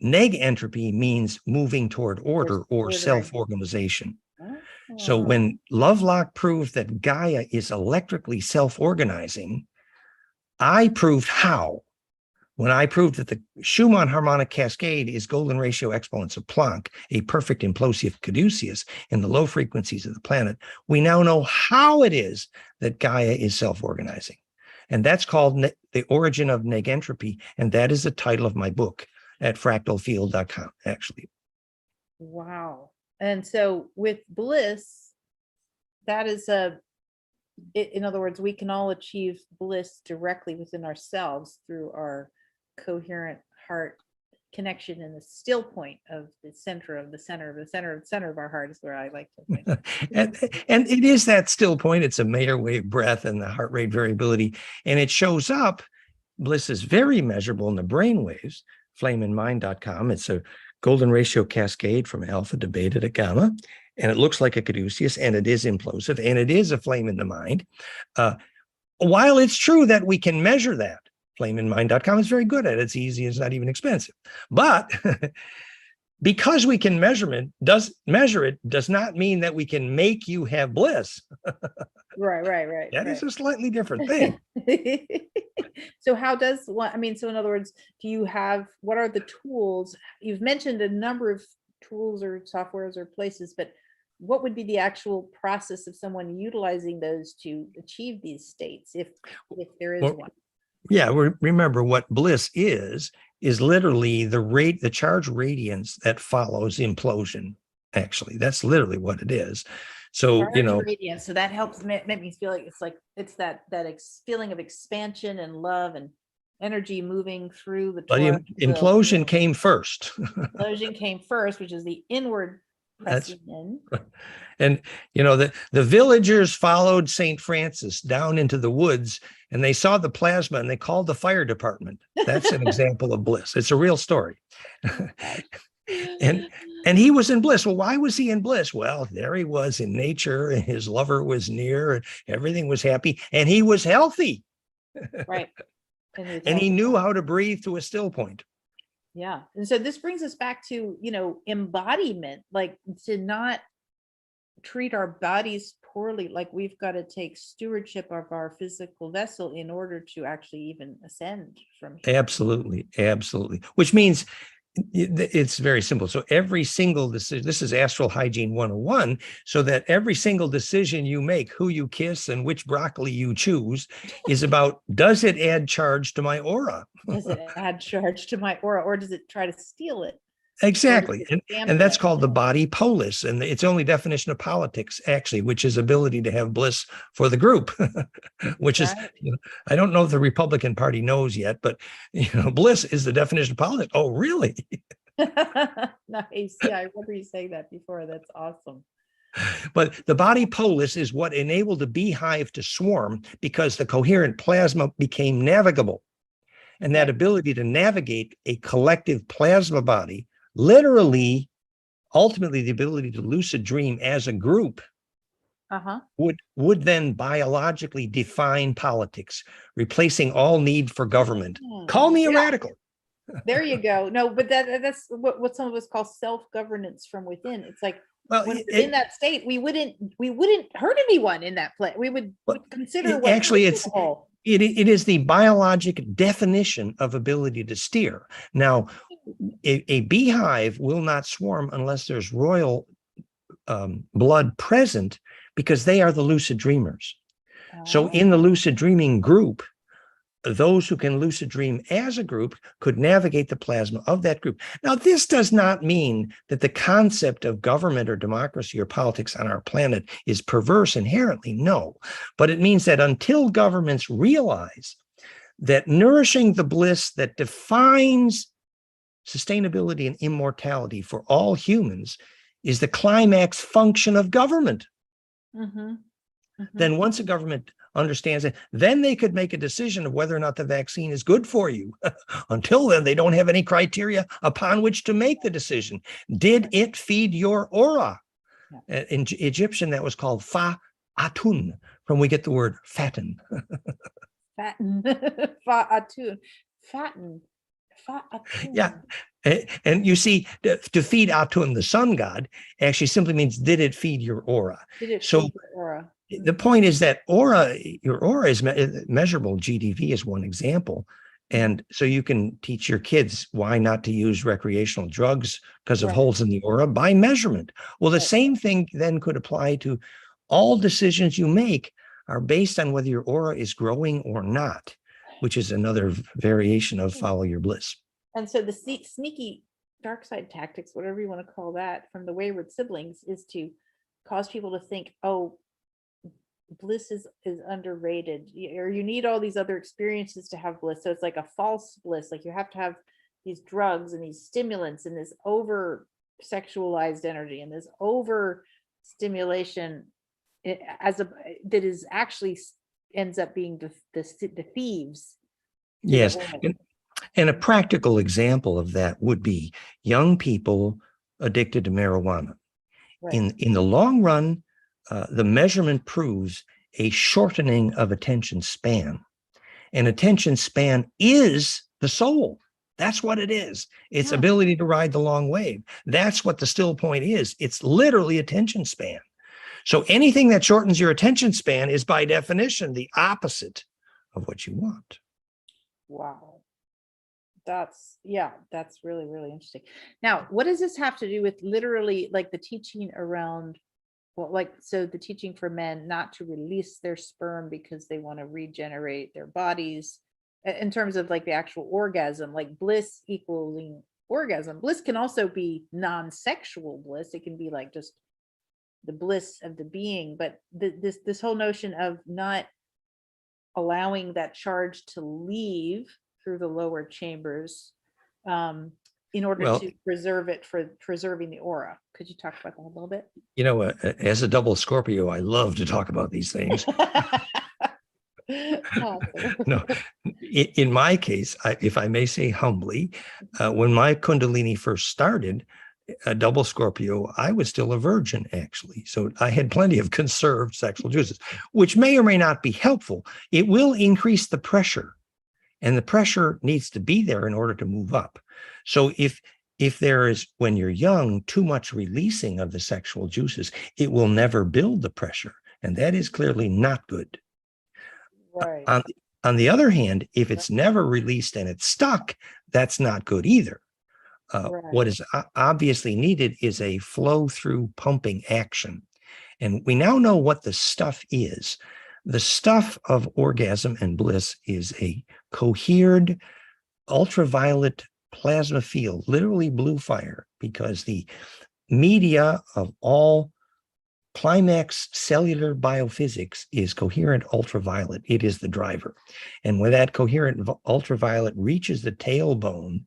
Negentropy means moving toward order or self-organization. Oh. So when Lovelock proved that Gaia is electrically self-organizing, I proved how. When I proved that the Schumann harmonic cascade is golden ratio exponents of Planck, a perfect implosive caduceus in the low frequencies of the planet, we now know how it is that Gaia is self-organizing. And that's called The Origin of Negentropy. And that is the title of my book at fractalfield.com, actually. Wow. And so with bliss, that is in other words, we can all achieve bliss directly within ourselves through our coherent heart connection in the still point of the center of the center of the center of the center of our heart is where I like to think. and it is that still point. It's a Mayer wave breath and the heart rate variability. And it shows up, bliss is very measurable in the brain waves, flameinmind.com. It's a golden ratio cascade from alpha to beta to gamma. And it looks like a caduceus, and it is implosive, and it is a flame in the mind. While it's true that we can measure that, flameinmind.com is very good at it. It's easy, it's not even expensive. But because we can measure it does not mean that we can make you have bliss. Right. That is a slightly different thing. So how does one, so in other words, what are the tools? You've mentioned a number of tools or softwares or places, but what would be the actual process of someone utilizing those to achieve these states, if there is one? Yeah, remember what bliss is literally the charge radiance that follows implosion. Actually, that's literally what it is. So, radiance. So that helps make me feel like it's that feeling of expansion and love and energy moving through the. But implosion came first. Implosion came first, which is the inward pressing in. And the villagers followed St. Francis down into the woods, and they saw the plasma, and they called the fire department. That's an example of bliss. It's a real story. And he was in bliss. Well, why was he in bliss? Well, there he was in nature, and his lover was near, and everything was happy, and he was healthy. Right. And he knew how to breathe to a still point. Yeah. And so this brings us back to, embodiment, like to not treat our bodies poorly. Like we've got to take stewardship of our physical vessel in order to actually even ascend from here. Absolutely. Which means It's very simple. So every single decision, this is astral hygiene 101, so that every single decision you make, who you kiss and which broccoli you choose, is about, does it add charge to my aura? Does it add charge to my aura, or does it try to steal it? Exactly. And Dampen that's it? called the body polis. And its only definition of politics, actually, which is ability to have bliss for the group, which is, Right. I don't know if the Republican Party knows yet, but bliss is the definition of politics. Oh, really? Nice. Yeah, I remember you saying that before. That's awesome. But the body polis is what enabled the beehive to swarm, because the coherent plasma became navigable. And that Okay. ability to navigate a collective plasma body, literally, ultimately the ability to lucid dream as a group, Uh-huh. would then biologically define politics, replacing all need for government. Call me a Yeah. radical. There you go. No, but that's what some of us call self-governance from within. It's like, Well, when we're in that state, we wouldn't hurt anyone in that place. We would consider what actually, is the whole. it is the biologic definition of ability to steer. Now, a beehive will not swarm unless there's royal blood present, because they are the lucid dreamers. So in the lucid dreaming group, those who can lucid dream as a group could navigate the plasma of that group. Now, this does not mean that the concept of government or democracy or politics on our planet is perverse inherently. No, but it means that until governments realize that nourishing the bliss that defines sustainability and immortality for all humans is the climax function of government, then once a government understands it, then they could make a decision of whether or not the vaccine is good for you. Until then, they don't have any criteria upon which to make the decision. Did it feed your aura? In Egyptian, that was called fa-atun, from we get the word fatten. Fatten. Fa-atun. Fatten. Fa-atun. Yeah. And you see, to feed Atun, the sun god, actually simply means, did it feed your aura? Did it So feed your aura? the point is that your aura is measurable. GDV is one example. And so you can teach your kids why not to use recreational drugs because of holes in the aura by measurement. Well, the same thing then could apply to all decisions you make are based on whether your aura is growing or not, which is another variation of follow your bliss. And so the sneaky dark side tactics, whatever you want to call that, from the wayward siblings, is to cause people to think, oh, bliss is underrated, or you need all these other experiences to have bliss. So it's like a false bliss. Like you have to have these drugs and these stimulants and this over sexualized energy and this over stimulation that is actually ends up being the thieves. Yes. And a practical example of that would be young people addicted to marijuana. In the long run, the measurement proves a shortening of attention span. And attention span is the soul. That's what it is. It's ability to ride the long wave. That's what the still point is. It's literally attention span. So anything that shortens your attention span is by definition the opposite of what you want. Wow. That's really, really interesting. Now, what does this have to do with literally like the teaching around, well, like, so the teaching for men not to release their sperm because they want to regenerate their bodies in terms of like the actual orgasm, like bliss equaling orgasm. Bliss can also be non-sexual bliss. It can be like just the bliss of the being, but this whole notion of not allowing that charge to leave through the lower chambers in order to preserve it for preserving the aura. Could you talk about that a little bit? You know, as a double Scorpio, I love to talk about these things. No, in my case, if I may say humbly, when my Kundalini first started, a double Scorpio, I was still a virgin, actually. So I had plenty of conserved sexual juices, which may or may not be helpful. It will increase the pressure, and the pressure needs to be there in order to move up. So if there is, when you're young, too much releasing of the sexual juices, it will never build the pressure. And that is clearly not good. Right. On the other hand, if it's never released and it's stuck, that's not good either. What Right. is obviously needed is a flow through pumping action. And we now know what the stuff is. The stuff of orgasm and bliss is a cohered ultraviolet plasma field, literally blue fire, because the media of all climax cellular biophysics is coherent ultraviolet. It is the driver. And when that coherent ultraviolet reaches the tailbone,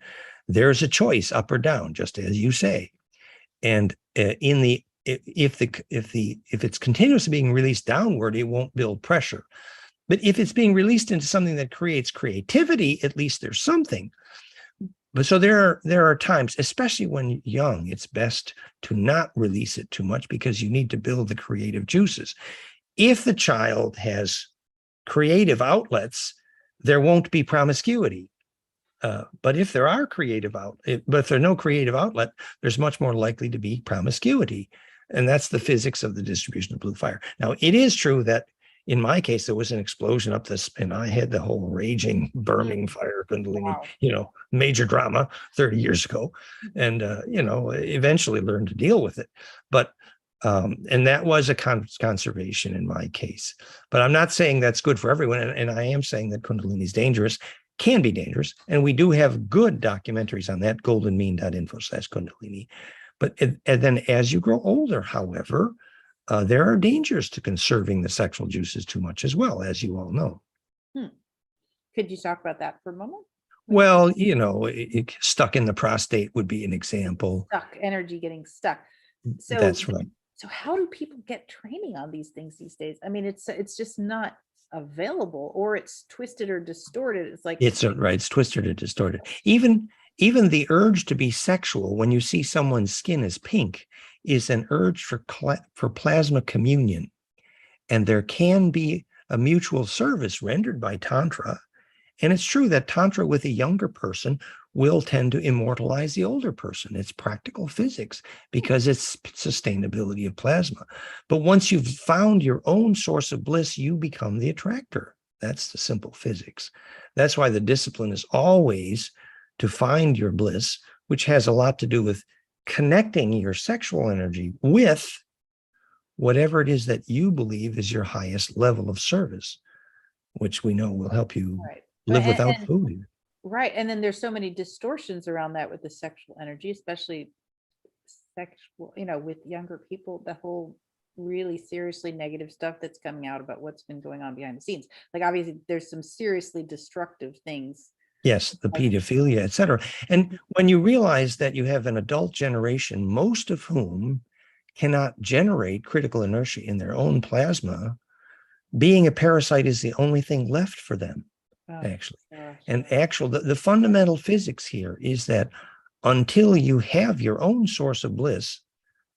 there's a choice up or down, just as you say. And in the if it's continuously being released downward, it won't build pressure. But if it's being released into something that creates creativity, at least there's something. But so there are times, especially when young, it's best to not release it too much because you need to build the creative juices. If the child has creative outlets, there won't be promiscuity. But if there are but if there's no creative outlet, there's much more likely to be promiscuity. And that's the physics of the distribution of blue fire. Now, it is true that in my case, there was an explosion up this, and I had the whole raging, burning fire Kundalini, Wow. major drama 30 years ago. And, eventually learned to deal with it. But, and that was a conservation in my case. But I'm not saying that's good for everyone. And I am saying that Kundalini is dangerous, can be dangerous. And we do have good documentaries on that, goldenmean.info/Kundalini. But and then as you grow older, however, there are dangers to conserving the sexual juices too much as well, as you all know. Could you talk about that for a moment? Well, stuck in the prostate would be an example. Stuck, energy getting stuck. So that's right. So how do people get training on these things these days? I mean, it's just not available, or it's twisted or distorted. It's like It's right. It's twisted or distorted. Even the urge to be sexual when you see someone's skin is pink is an urge for plasma communion. And there can be a mutual service rendered by Tantra. And it's true that Tantra with a younger person will tend to immortalize the older person. It's practical physics because it's sustainability of plasma. But once you've found your own source of bliss, you become the attractor. That's the simple physics. That's why the discipline is always to find your bliss, which has a lot to do with connecting your sexual energy with whatever it is that you believe is your highest level of service, which we know will help you live without food. Right. And then there's so many distortions around that with the sexual energy, especially sexual, with younger people, the whole really seriously negative stuff that's coming out about what's been going on behind the scenes. Like, obviously there's some seriously destructive things. Yes, the pedophilia, et cetera. And when you realize that you have an adult generation, most of whom cannot generate critical inertia in their own plasma, being a parasite is the only thing left for them, actually. And the fundamental physics here is that until you have your own source of bliss,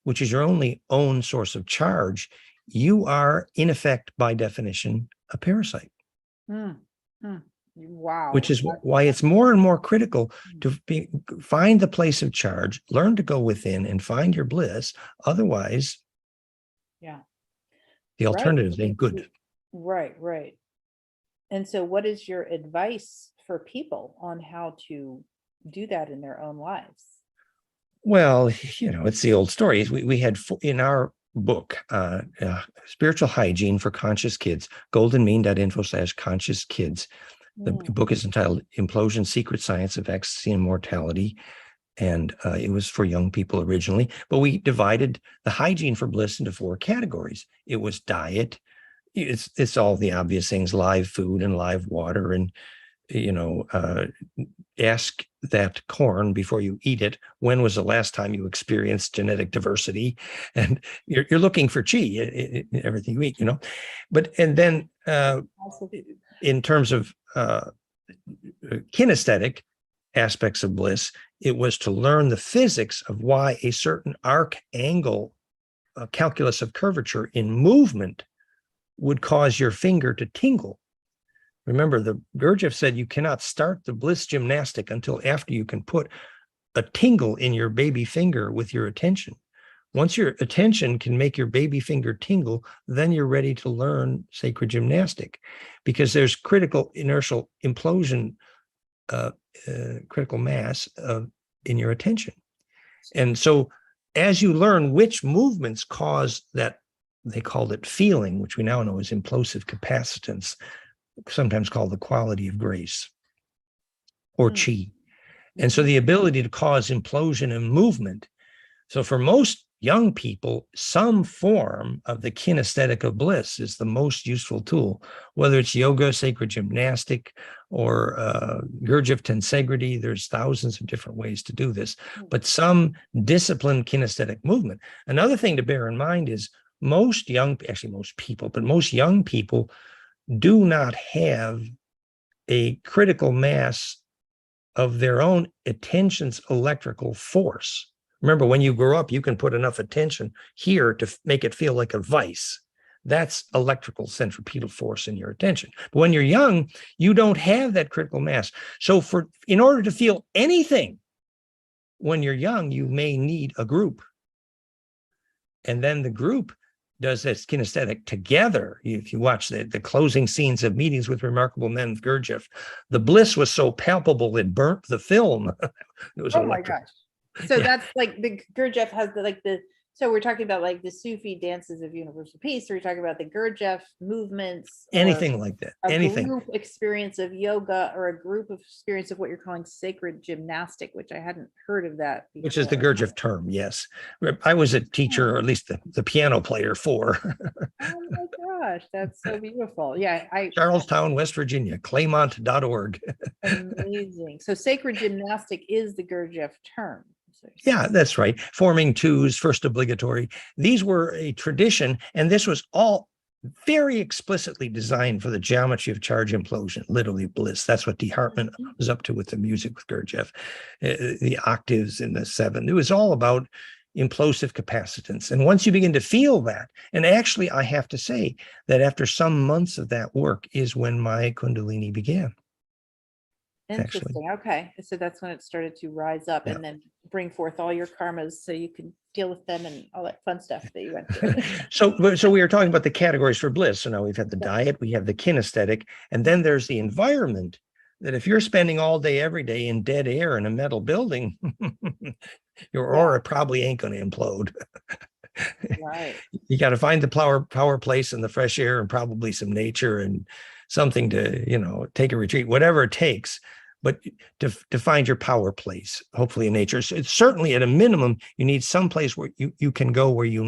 which is your only own source of charge, you are, in effect, by definition, a parasite. Wow. Which is why it's more and more critical to find the place of charge, learn to go within and find your bliss. Otherwise, the alternatives ain't good. Right. And so what is your advice for people on how to do that in their own lives? Well, it's the old story. We had in our book, Spiritual Hygiene for Conscious Kids, goldenmean.info/conscious kids. The book is entitled Implosion, Secret Science of Ecstasy and Mortality. And it was for young people originally, but we divided the hygiene for bliss into 4 categories. It was diet. It's all the obvious things, live food and live water. And, ask that corn before you eat it, when was the last time you experienced genetic diversity? And you're looking for chi, everything you eat, But, and then in terms of kinesthetic aspects of bliss, it was to learn the physics of why a certain arc angle calculus of curvature in movement would cause your finger to tingle. Remember, the Gurdjieff said you cannot start the bliss gymnastic until after you can put a tingle in your baby finger with your attention. Once your attention can make your baby finger tingle, then you're ready to learn sacred gymnastic, because there's critical inertial implosion, critical mass of in your attention. And so as you learn which movements cause that, they called it feeling, which we now know is implosive capacitance, sometimes called the quality of grace or chi. And so the ability to cause implosion and movement. So for most young people, some form of the kinesthetic of bliss is the most useful tool, whether it's yoga, sacred gymnastic, or Gurdjieff tensegrity. There's thousands of different ways to do this, but some disciplined kinesthetic movement. Another thing to bear in mind is most young people do not have a critical mass of their own attention's electrical force. Remember, when you grow up, you can put enough attention here to make it feel like a vice. That's electrical centripetal force in your attention. But when you're young, you don't have that critical mass. So in order to feel anything when you're young, you may need a group. And then the group does this kinesthetic together. If you watch the closing scenes of Meetings with Remarkable Men with Gurdjieff, the bliss was so palpable it burnt the film. It was electric. My gosh. So that's like the Gurdjieff has so we're talking about like the Sufi dances of universal peace, or we're talking about the Gurdjieff movements, anything like that, anything. Group experience of yoga, or a group of experience of what you're calling sacred gymnastic, which I hadn't heard of that before. Which is the Gurdjieff term, yes. I was a teacher, or at least the piano player for. Oh my gosh, that's so beautiful. Yeah. Charlestown, West Virginia, claymont.org. Amazing. So sacred gymnastic is the Gurdjieff term. Yeah, that's right. Forming twos, first obligatory. These were a tradition, and this was all very explicitly designed for the geometry of charge implosion, literally bliss. That's what D. Hartman was up to with the music with Gurdjieff, the octaves in the seven. It was all about implosive capacitance. And once you begin to feel that, and actually I have to say that after some months of that work is when my Kundalini began. Interesting. Actually. Okay. So that's when it started to rise up and then bring forth all your karmas so you can deal with them and all that fun stuff that you went through. So we were talking about the categories for bliss. So now we've had the diet, we have the kinesthetic, and then there's the environment, that if you're spending all day, every day in dead air in a metal building, your aura probably ain't going to implode. Right. You got to find the power place and the fresh air and probably some nature and something to, take a retreat, whatever it takes. But to find your power place, hopefully in nature. So it's certainly at a minimum, you need some place where you can go where you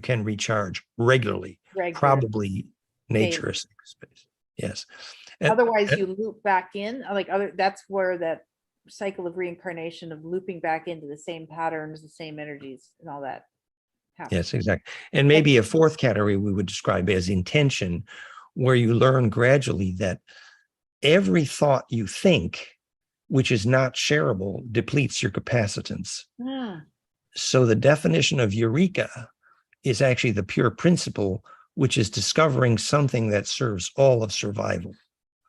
can recharge regularly. Probably nature is space. Yes. Otherwise, you loop back in. That's where that cycle of reincarnation, of looping back into the same patterns, the same energies, and all that happens. Yes, exactly. And maybe a fourth category we would describe as intention, where you learn gradually that every thought you think, which is not shareable, depletes your capacitance. So the definition of eureka is actually the pure principle, which is discovering something that serves all of survival.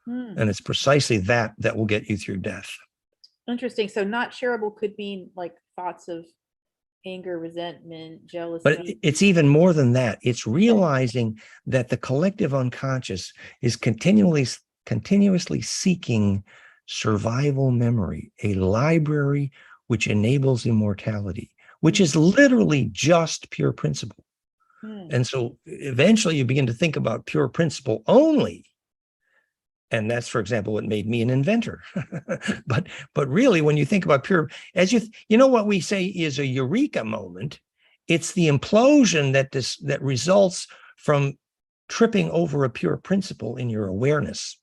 And it's precisely that will get you through death. Interesting. So not shareable could mean like thoughts of anger, resentment, jealousy. But it's even more than that. It's realizing that the collective unconscious is continuously seeking survival memory, a library which enables immortality, which is literally just pure principle. And so eventually you begin to think about pure principle only. And that's, for example, what made me an inventor. But really, when you think about pure, what we say is a eureka moment, it's the implosion that results from tripping over a pure principle in your awareness.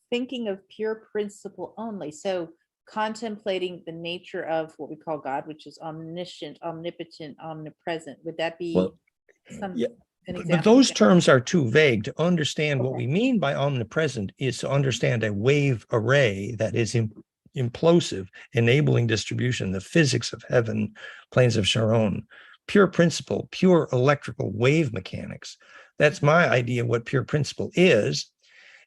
Thinking of pure principle only. So contemplating the nature of what we call God, which is omniscient, omnipotent, omnipresent. Would that be But those terms are too vague. To understand what we mean by omnipresent is to understand a wave array that is implosive, enabling distribution, the physics of heaven, planes of Sharon, pure principle, pure electrical wave mechanics. That's my idea of what pure principle is.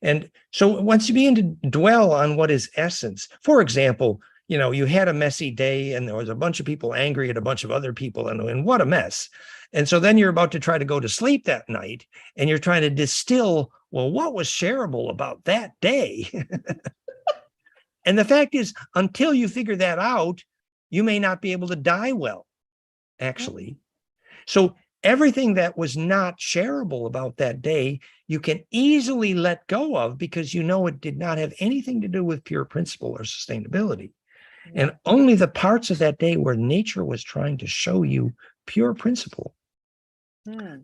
And so once you begin to dwell on what is essence, for example, you had a messy day and there was a bunch of people angry at a bunch of other people, and what a mess. And so then you're about to try to go to sleep that night and you're trying to distill, well, what was shareable about that day? And the fact is, until you figure that out, you may not be able to die well, actually. So everything that was not shareable about that day, you can easily let go of because you know it did not have anything to do with pure principle or sustainability. Yeah. And only the parts of that day where nature was trying to show you pure principle,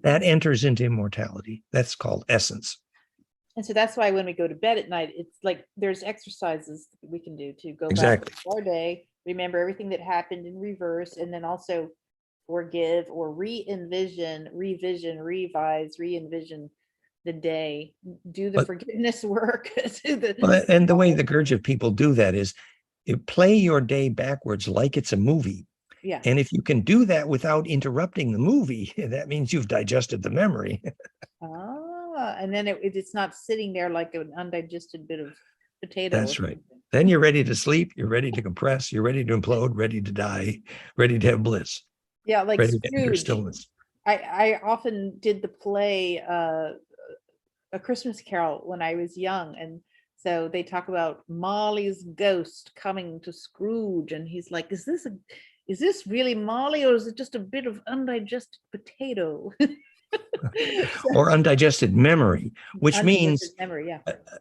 that enters into immortality. That's called essence. And so that's why when we go to bed at night, it's like there's exercises we can do to go Exactly. back to our day, remember everything that happened in reverse, and then also forgive or re-envision, revision, revise, re-envision the day, do the forgiveness work. And the way the Gurdjieff of people do that is you play your day backwards like it's a movie. Yeah. And if you can do that without interrupting the movie, that means you've digested the memory. And then it's not sitting there like an undigested bit of potato. That's right. Then you're ready to sleep. You're ready to compress. You're ready to implode, ready to die, ready to have bliss. Yeah, like ready to enter Scrooge. stillness. I often did the play A Christmas Carol when I was young, and so they talk about Molly's ghost coming to Scrooge, and he's like, is this really Molly, or is it just a bit of undigested potato? Or undigested memory, which means memory, yeah.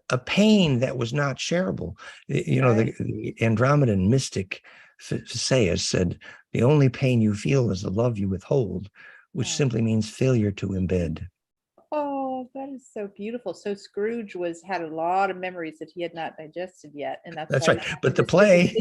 a pain that was not shareable. You know, Right. the Andromedan mystic Phaseus said, the only pain you feel is the love you withhold, which simply means failure to embed. Oh, that is so beautiful. So Scrooge had a lot of memories that he had not digested yet, and that's right. But the play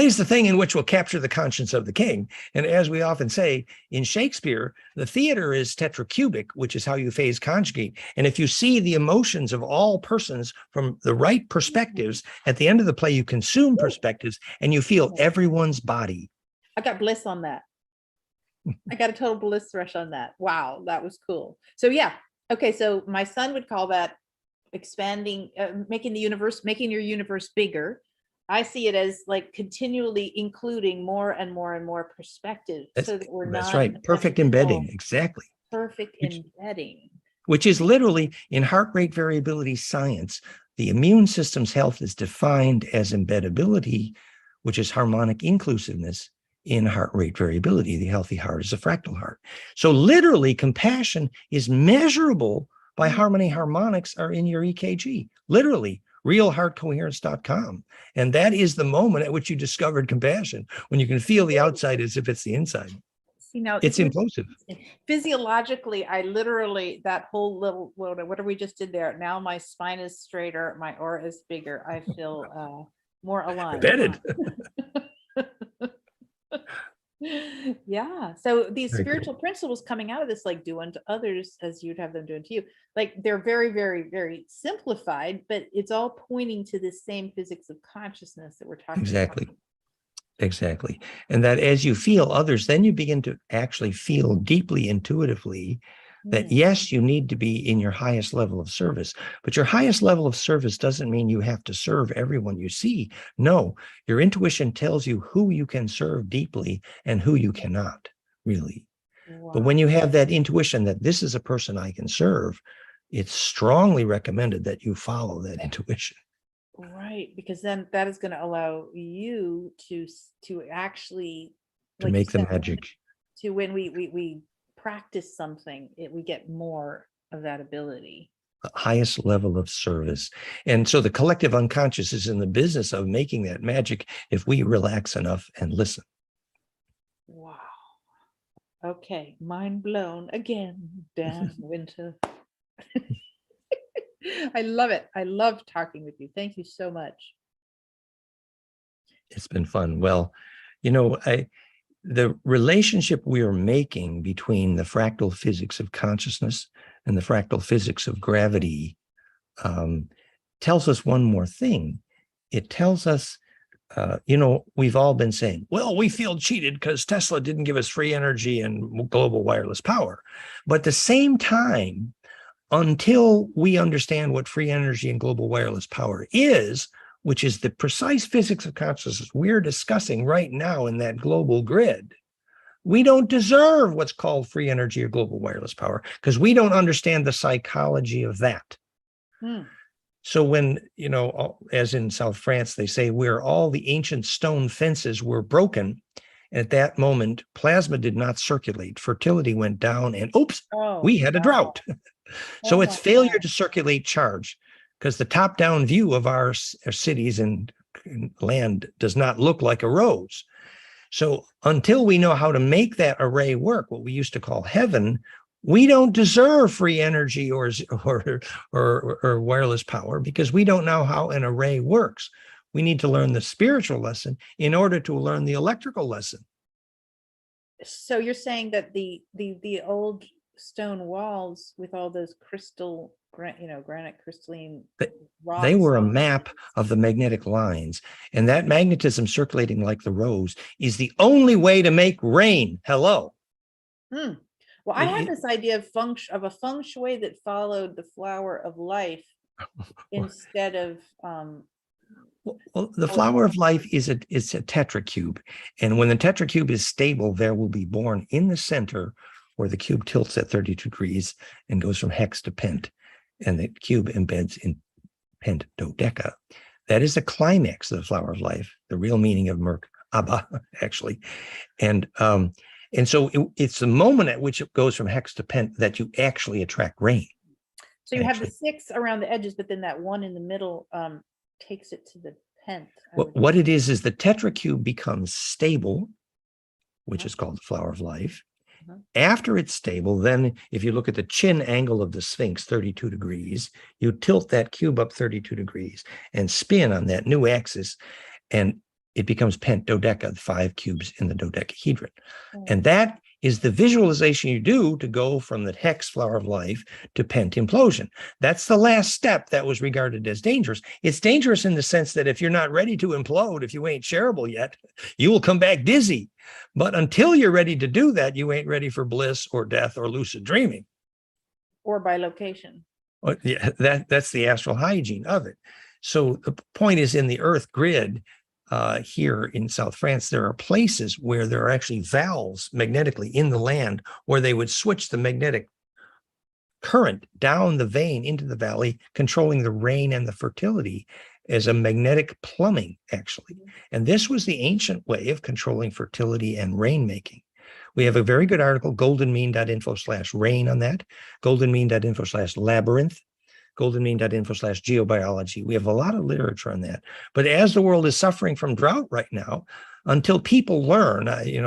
is the thing in which will capture the conscience of the king. And as we often say in Shakespeare, the theater is tetracubic, which is how you phase conjugate. And if you see the emotions of all persons from the right perspectives, at the end of the play, you consume perspectives and you feel everyone's body. I got bliss on that. I got a total bliss rush on that. Wow, that was cool. So yeah, okay. So my son would call that expanding, making your universe bigger. I see it as like continually including more and more and more perspectives, so that we're That's not. right. Perfect embedding. Exactly. Perfect embedding. Which is literally in heart rate variability science, the immune system's health is defined as embeddability, which is harmonic inclusiveness in heart rate variability. The healthy heart is a fractal heart. So literally compassion is measurable by how many harmonics are in your EKG. Literally, realheartcoherence.com. And that is the moment at which you discovered compassion, when you can feel the outside as if it's the inside. See, now it's implosive. Physiologically, I literally, that whole little, whatever we just did there, now my spine is straighter, my aura is bigger. I feel more aligned. Embedded. Yeah. So these Very spiritual principles coming out of this, like do unto others as you'd have them do unto you, like they're very, very, very simplified, but it's all pointing to the same physics of consciousness that we're talking about. Exactly. And that as you feel others, then you begin to actually feel deeply intuitively that yes, you need to be in your highest level of service, but your highest level of service doesn't mean you have to serve everyone you see. No, your intuition tells you who you can serve deeply and who you cannot, really. Wow. But when you have that intuition that this is a person I can serve, it's strongly recommended that you follow that intuition. Right, because then that is going to allow you to actually to make the magic. To when we practice something, we get more of that ability. The highest level of service. And so the collective unconscious is in the business of making that magic if we relax enough and listen. Wow. Okay, mind blown again, Dan Winter. I love it. I love talking with you. Thank you so much. It's been fun. Well, you know, the relationship we are making between the fractal physics of consciousness and the fractal physics of gravity tells us one more thing. It tells us, you know, we've all been saying, well, we feel cheated because Tesla didn't give us free energy and global wireless power. But at the same time, until we understand what free energy and global wireless power is, which is the precise physics of consciousness we're discussing right now in that global grid, we don't deserve what's called free energy or global wireless power because we don't understand the psychology of that. So when, as in South France, they say where all the ancient stone fences were broken, at that moment, plasma did not circulate. Fertility went down and oops, Oh, we had a wow. drought. Oh So my it's failure God. to circulate charge because the top-down view of our cities and land does not look like a rose. So until we know how to make that array work, what we used to call heaven, we don't deserve free energy or wireless power because we don't know how an array works. We need to learn the spiritual lesson in order to learn the electrical lesson. So you're saying that the old stone walls with all those crystal, granite crystalline rocks. They were a map of the magnetic lines, and that magnetism circulating like the rose is the only way to make rain. Hello. Well, I had this idea of a feng shui that followed the flower of life instead of Well, the flower of life is a tetracube, and when the tetracube is stable, there will be born in the center where the cube tilts at 32 degrees and goes from hex to pent, and the cube embeds in pent dodeca. That is the climax of the flower of life, the real meaning of Merkaba, actually, and so it's the moment at which it goes from hex to pent that you actually attract rain. So you have the 6 around the edges, but then that one in the middle takes it to the pent. What it is the tetracube becomes stable, which is called the flower of life. After it's stable, then if you look at the chin angle of the Sphinx, 32 degrees, you tilt that cube up 32 degrees and spin on that new axis, and it becomes pent dodeca, the 5 cubes in the dodecahedron. And that is the visualization you do to go from the hex flower of life to pent implosion. That's the last step that was regarded as dangerous. It's dangerous in the sense that if you're not ready to implode, if you ain't shareable yet, you will come back dizzy. But until you're ready to do that, you ain't ready for bliss or death or lucid dreaming. Or by location. Well, yeah, that's the astral hygiene of it. So the point is, in the Earth grid, here in South France, there are places where there are actually valves magnetically in the land where they would switch the magnetic current down the vein into the valley, controlling the rain and the fertility as a magnetic plumbing, actually. And this was the ancient way of controlling fertility and rain making. We have a very good article, goldenmean.info/rain on that, goldenmean.info/labyrinth, goldenmean.info/geobiology. We have a lot of literature on that. But as the world is suffering from drought right now, until people learn,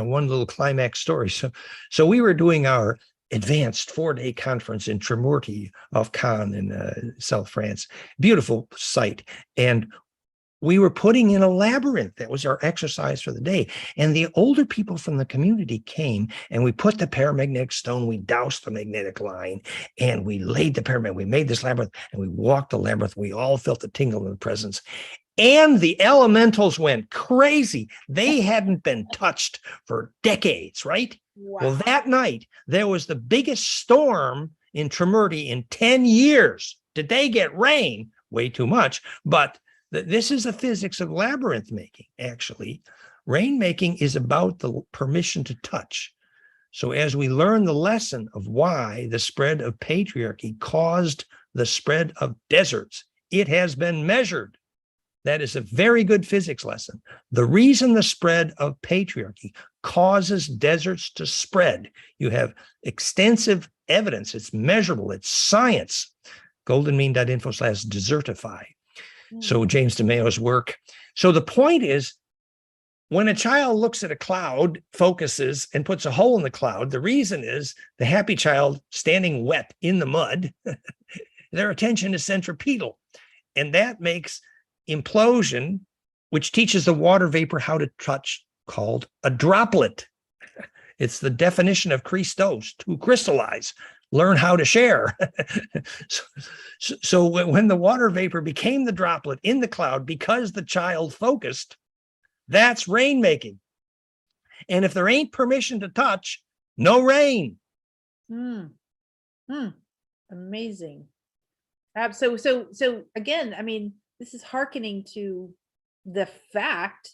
one little climax story. So we were doing our advanced 4-day conference in Tremorty off Caen in South France. Beautiful site. And we were putting in a labyrinth. That was our exercise for the day. And the older people from the community came, and we put the paramagnetic stone, we doused the magnetic line, and we laid the paramagnetic, we made this labyrinth, and we walked the labyrinth. We all felt the tingle in the presence. And the elementals went crazy. They hadn't been touched for decades, right? Wow. Well, that night, there was the biggest storm in Tremorty in 10 years. Did they get rain? Way too much, but this is the physics of labyrinth making, actually. Rain making is about the permission to touch. So as we learn the lesson of why the spread of patriarchy caused the spread of deserts, it has been measured. That is a very good physics lesson. The reason the spread of patriarchy causes deserts to spread, you have extensive evidence, it's measurable, it's science. goldenmean.info/desertify. So James DeMayo's work. So the point is, when a child looks at a cloud, focuses, and puts a hole in the cloud, the reason is the happy child standing wet in the mud, their attention is centripetal. And that makes implosion, which teaches the water vapor how to touch, called a droplet. It's the definition of Christos, to crystallize. Learn how to share. So when the water vapor became the droplet in the cloud because the child focused, that's rain making. And if there ain't permission to touch, no rain. Amazing. So again, I mean, this is hearkening to the fact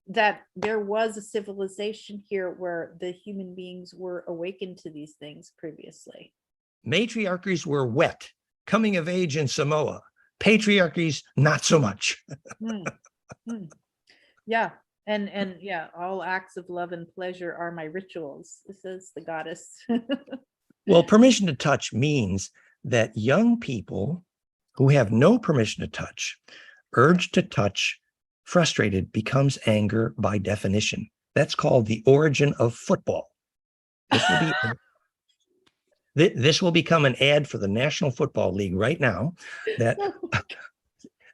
that there was a civilization here where the human beings were awakened to these things previously. Matriarchies were wet, coming of age in Samoa. Patriarchies, not so much. Mm, mm. Yeah. And yeah, all acts of love and pleasure are my rituals, says the goddess. Well, permission to touch means that young people who have no permission to touch, urge to touch, frustrated, becomes anger by definition. That's called the origin of football. This will become an ad for the National Football League right now, that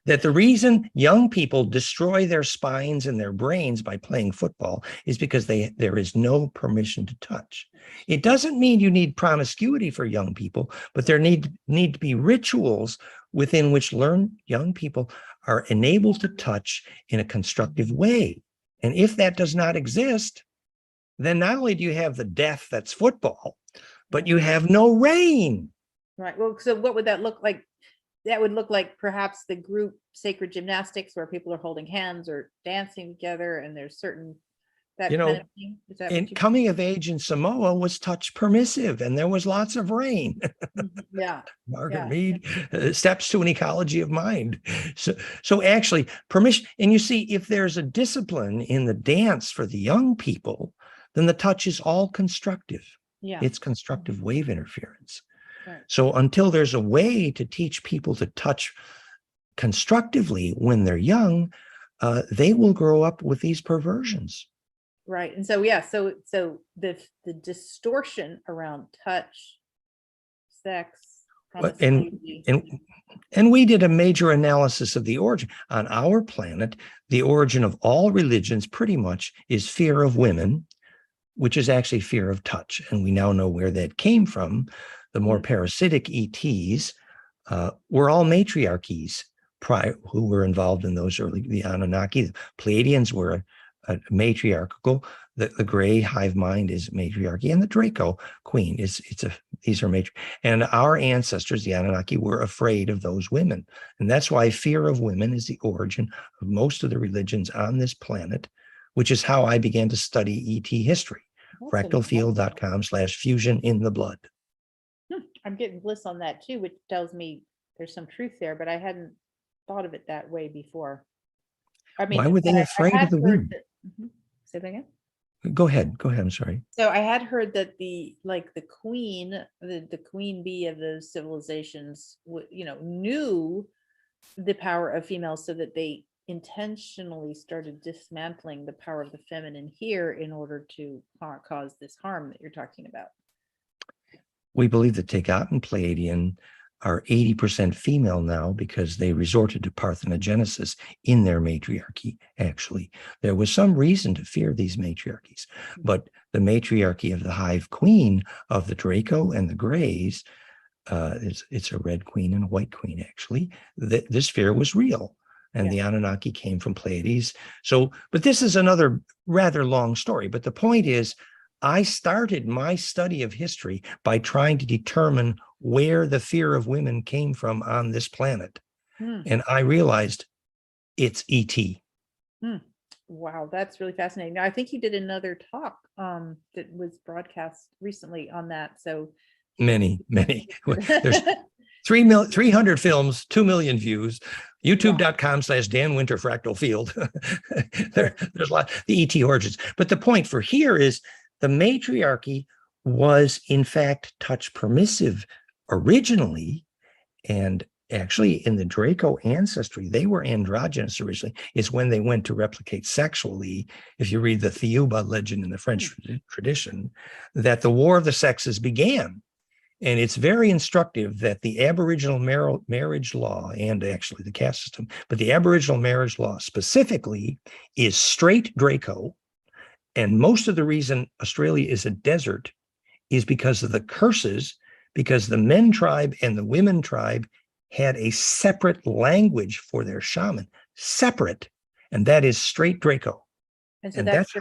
that the reason young people destroy their spines and their brains by playing football is because there is no permission to touch. It doesn't mean you need promiscuity for young people, but there need to be rituals within which young people are enabled to touch in a constructive way. And if that does not exist, then not only do you have the death that's football, but you have no rain. Right. Well, so what would that look like? That would look like perhaps the group sacred gymnastics where people are holding hands or dancing together, and there's certain that kind of thing. Is that and coming of age in Samoa was touch permissive, and there was lots of rain. Yeah. Margaret Mead, Steps to an Ecology of Mind. So actually permission, and you see, if there's a discipline in the dance for the young people, then the touch is all constructive. Yeah. It's constructive wave interference. Right. So until there's a way to teach people to touch constructively when they're young, they will grow up with these perversions. Right. And so, yeah, so the distortion around touch, sex, and we did a major analysis of the origin. On our planet, the origin of all religions pretty much is fear of women, which is actually fear of touch. And we now know where that came from. The more parasitic ETs were all matriarchies who were involved in those early, the Anunnaki. The Pleiadians were a matriarchal. The gray hive mind is matriarchy, and the Draco queen these are matri. And our ancestors, the Anunnaki, were afraid of those women. And that's why fear of women is the origin of most of the religions on this planet, which is how I began to study ET history. Fractalfield.com/fusion in the blood. I'm getting bliss on that too, which tells me there's some truth there, but I hadn't thought of it that way before. I mean, why were they afraid of the women? Say that again. Go ahead. I'm sorry. So I had heard that the queen, the queen bee of those civilizations, knew the power of females, so that they intentionally started dismantling the power of the feminine here in order to cause this harm that you're talking about. We believe that Tegat and Pleiadian are 80% female now because they resorted to parthenogenesis in their matriarchy. Actually, there was some reason to fear these matriarchies, but the matriarchy of the hive queen of the Draco and the Greys, it's a red queen and a white queen, actually. This fear was real. And the Anunnaki came from Pleiades. So, but this is another rather long story. But the point is, I started my study of history by trying to determine where the fear of women came from on this planet. And I realized it's ET. Wow, that's really fascinating. Now, I think you did another talk that was broadcast recently on that. So many. There's 300 films, 2 million views. YouTube.com/Dan Winter Fractal Field. There's a lot, the ET origins. But the point for here is the matriarchy was in fact touch permissive originally, and actually in the Draco ancestry, they were androgynous originally. It's when they went to replicate sexually, if you read the Thiuba legend in the French tradition, that the war of the sexes began. And it's very instructive that the Aboriginal marriage law, and actually the caste system, but the Aboriginal marriage law specifically is straight Draco. And most of the reason Australia is a desert is because of the curses, because the men tribe and the women tribe had a separate language for their shaman, separate, and that is straight Draco. And so that's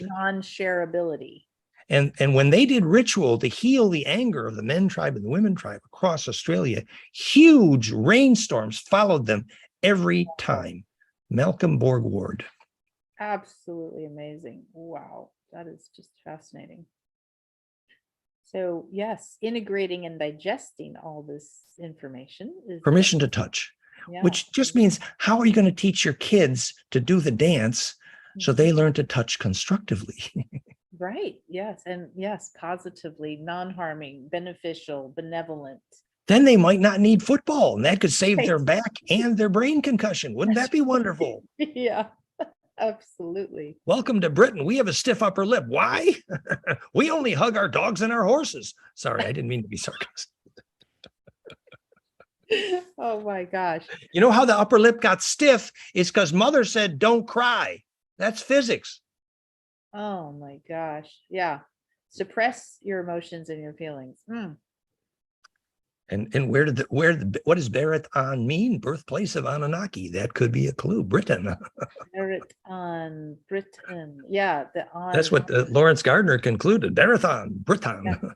non-shareability. And when they did ritual to heal the anger of the men tribe and the women tribe across Australia, huge rainstorms followed them every time. Malcolm Borg Ward. Absolutely amazing. Wow, that is just fascinating. So yes, integrating and digesting all this information is permission to touch. Yeah. which just means how are you going to teach your kids to do the dance so they learn to touch constructively? Right. Yes. And yes, positively, non-harming, beneficial, benevolent. Then they might not need football, and that could save their Right. back and their brain concussion. Wouldn't that be wonderful? Yeah, absolutely. Welcome to Britain. We have a stiff upper lip. Why? We only hug our dogs and our horses. Sorry, I didn't mean to be sarcastic. Oh my gosh. You know how the upper lip got stiff? It's because mother said, don't cry. That's physics. Oh my gosh. Yeah. Suppress your emotions and your feelings. And what does Barathon mean? Birthplace of Anunnaki. That could be a clue. Britain. Merit on Britain. Yeah. The on. That's what Lawrence Gardner concluded. Barathon, Britain. Yeah.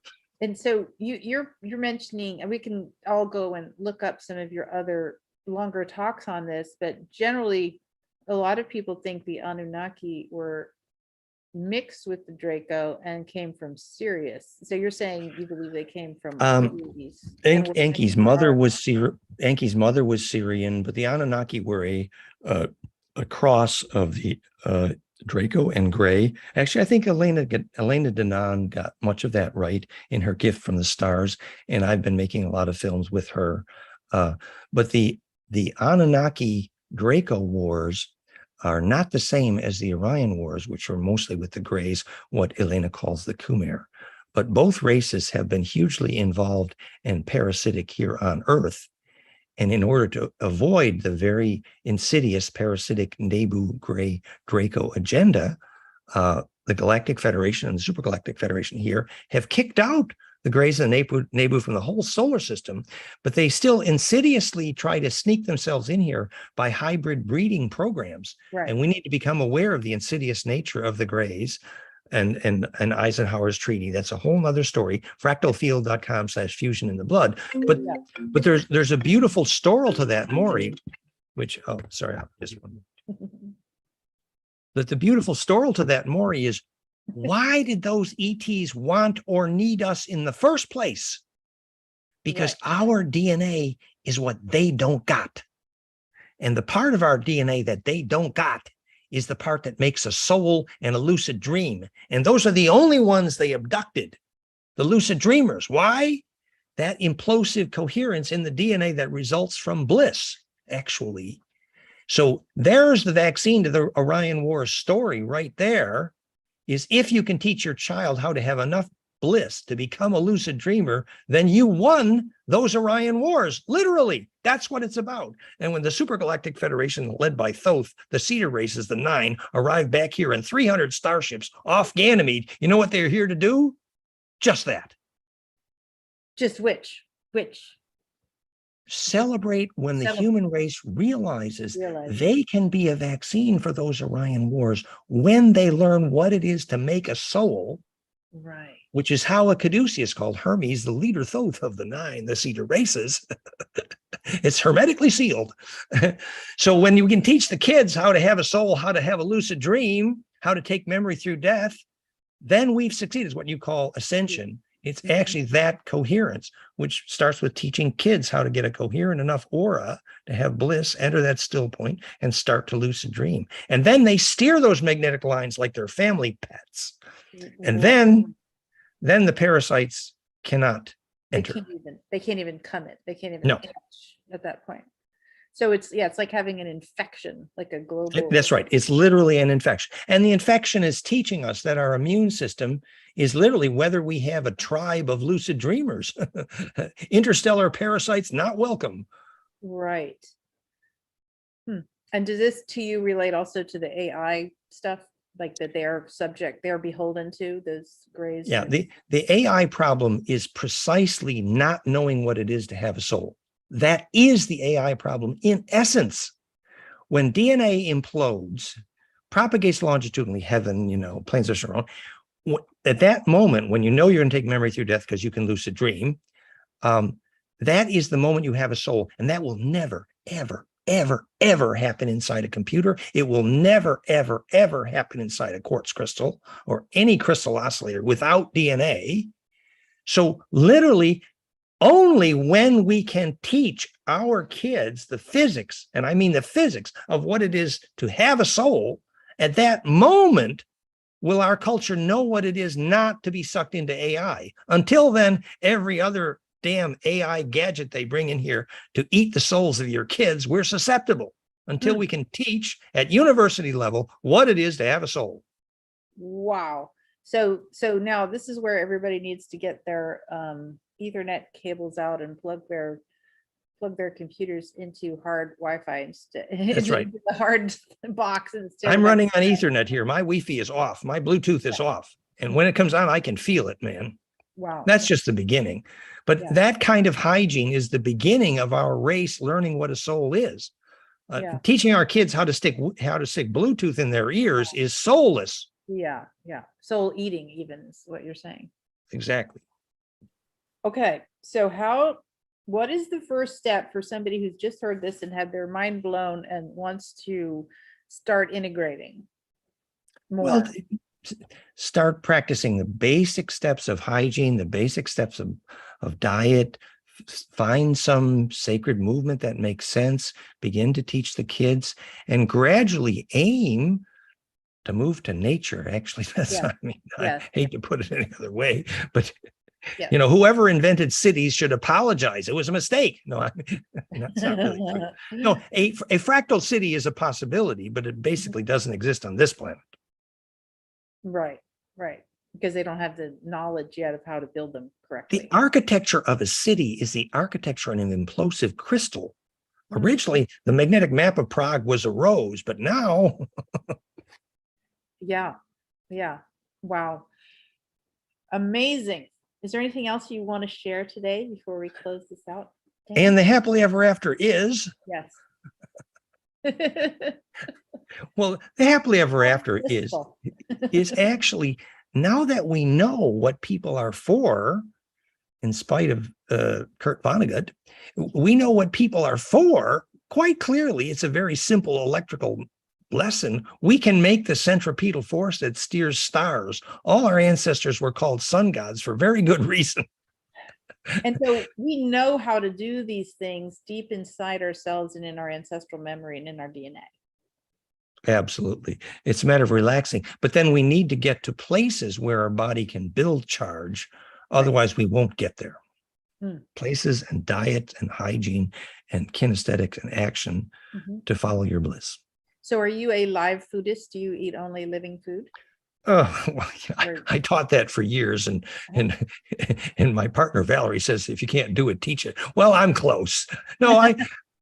And so you're mentioning, and we can all go and look up some of your other longer talks on this, but generally a lot of people think the Anunnaki were mixed with the Draco and came from Sirius. So you're saying you believe they came from Sirius. Enki's mother was Syrian, but the Anunnaki were a cross of the Draco and Gray. Actually, I think Elena Denon got much of that right in her Gift from the Stars, and I've been making a lot of films with her. But the Anunnaki Draco wars are not the same as the Orion wars, which were mostly with the Greys, what Elena calls the Khmer. But both races have been hugely involved and parasitic here on Earth. And in order to avoid the very insidious parasitic Nebu Gray Draco agenda, the Galactic Federation and the Supergalactic Federation here have kicked out the Greys and Nebu from the whole solar system, but they still insidiously try to sneak themselves in here by hybrid breeding programs. Right. And we need to become aware of the insidious nature of the Greys and Eisenhower's treaty. That's a whole nother story. Fractalfield.com/fusion in the blood. But there's a beautiful story to that, Maury, which, oh, sorry, just one. But the beautiful story to that, Maury, is why did those ETs want or need us in the first place? Because our DNA is what they don't got. And the part of our DNA that they don't got is the part that makes a soul and a lucid dream. And those are the only ones they abducted, the lucid dreamers. Why? That implosive coherence in the DNA that results from bliss, actually. So there's the vaccine to the Orion Wars story right there, is if you can teach your child how to have enough bliss to become a lucid dreamer, then you won those Orion Wars. Literally, that's what it's about. And when the Supergalactic Federation, led by Thoth, the Cedar races, the 9, arrived back here in 300 starships off Ganymede, you know what they're here to do? Just that. Just which? Celebrate when the human race realizes they can be a vaccine for those Orion Wars when they learn what it is to make a soul. Right. Which is how a caduceus called Hermes, the leader Thoth of the 9, the Cedar races. It's hermetically sealed. So when you can teach the kids how to have a soul, how to have a lucid dream, how to take memory through death, then we've succeeded. It's what you call ascension. It's actually that coherence, which starts with teaching kids how to get a coherent enough aura to have bliss, enter that still point, and start to lucid dream. And then they steer those magnetic lines like they're family pets. And then the parasites cannot enter. They can't even come in. They can't even touch at that point. So it's like having an infection, like a global. That's right. It's literally an infection. And the infection is teaching us that our immune system is literally whether we have a tribe of lucid dreamers. Interstellar parasites not welcome. Right. And does this to you relate also to the AI stuff? Like that they're beholden to those Greys? Yeah, the AI problem is precisely not knowing what it is to have a soul. That is the AI problem in essence. When DNA implodes, propagates longitudinally, heaven, planes are surrounded. At that moment, when you know you're going to take memory through death because you can lucid dream, that is the moment you have a soul. And that will never, ever, ever, ever happen inside a computer. It will never, ever, ever happen inside a quartz crystal or any crystal oscillator without DNA. So literally, Only when we can teach our kids the physics, and I mean the physics of what it is to have a soul, at that moment will our culture know what it is not to be sucked into AI. Until then, every other damn AI gadget they bring in here to eat the souls of your kids, we're susceptible until we can teach at university level what it is to have a soul. Wow. So now this is where everybody needs to get their Ethernet cables out and plug their computers into hard Wi-Fi instead. That's right. Into the hard box instead. I'm running on Ethernet here. My Wi-Fi is off. My Bluetooth is off. And when it comes on, I can feel it, man. Wow. That's just the beginning. But that kind of hygiene is the beginning of our race learning what a soul is. Teaching our kids how to stick Bluetooth in their ears is soulless. Yeah. Soul eating, even, is what you're saying. Exactly. Okay. So what is the first step for somebody who's just heard this and had their mind blown and wants to start integrating more? Well, start practicing the basic steps of hygiene, the basic steps of diet. Find some sacred movement that makes sense. Begin to teach the kids, and gradually aim to move to nature. Actually, that's I hate to put it any other way, but whoever invented cities should apologize. It was a mistake. No, that's not really true. No, a fractal city is a possibility, but it basically doesn't exist on this planet. Right. Because they don't have the knowledge yet of how to build them correctly. The architecture of a city is the architecture of an implosive crystal. Originally, the magnetic map of Prague was a rose, but now. Yeah. Wow. Amazing. Is there anything else you want to share today before we close this out? Dan? And the happily ever after is? Yes. Well, the happily ever after is actually, now that we know what people are for, in spite of Kurt Vonnegut, we know what people are for quite clearly. It's a very simple electrical lesson. We can make the centripetal force that steers stars. All our ancestors were called sun gods for very good reason. And so we know how to do these things deep inside ourselves and in our ancestral memory and in our DNA. Absolutely. It's a matter of relaxing. But then we need to get to places where our body can build charge. Otherwise, we won't get there. Places and diet and hygiene and kinesthetics and action to follow your bliss. So are you a live foodist? Do you eat only living food? Oh, well, I taught that for years, and my partner Valerie says, if you can't do it, teach it. Well, I'm close. No,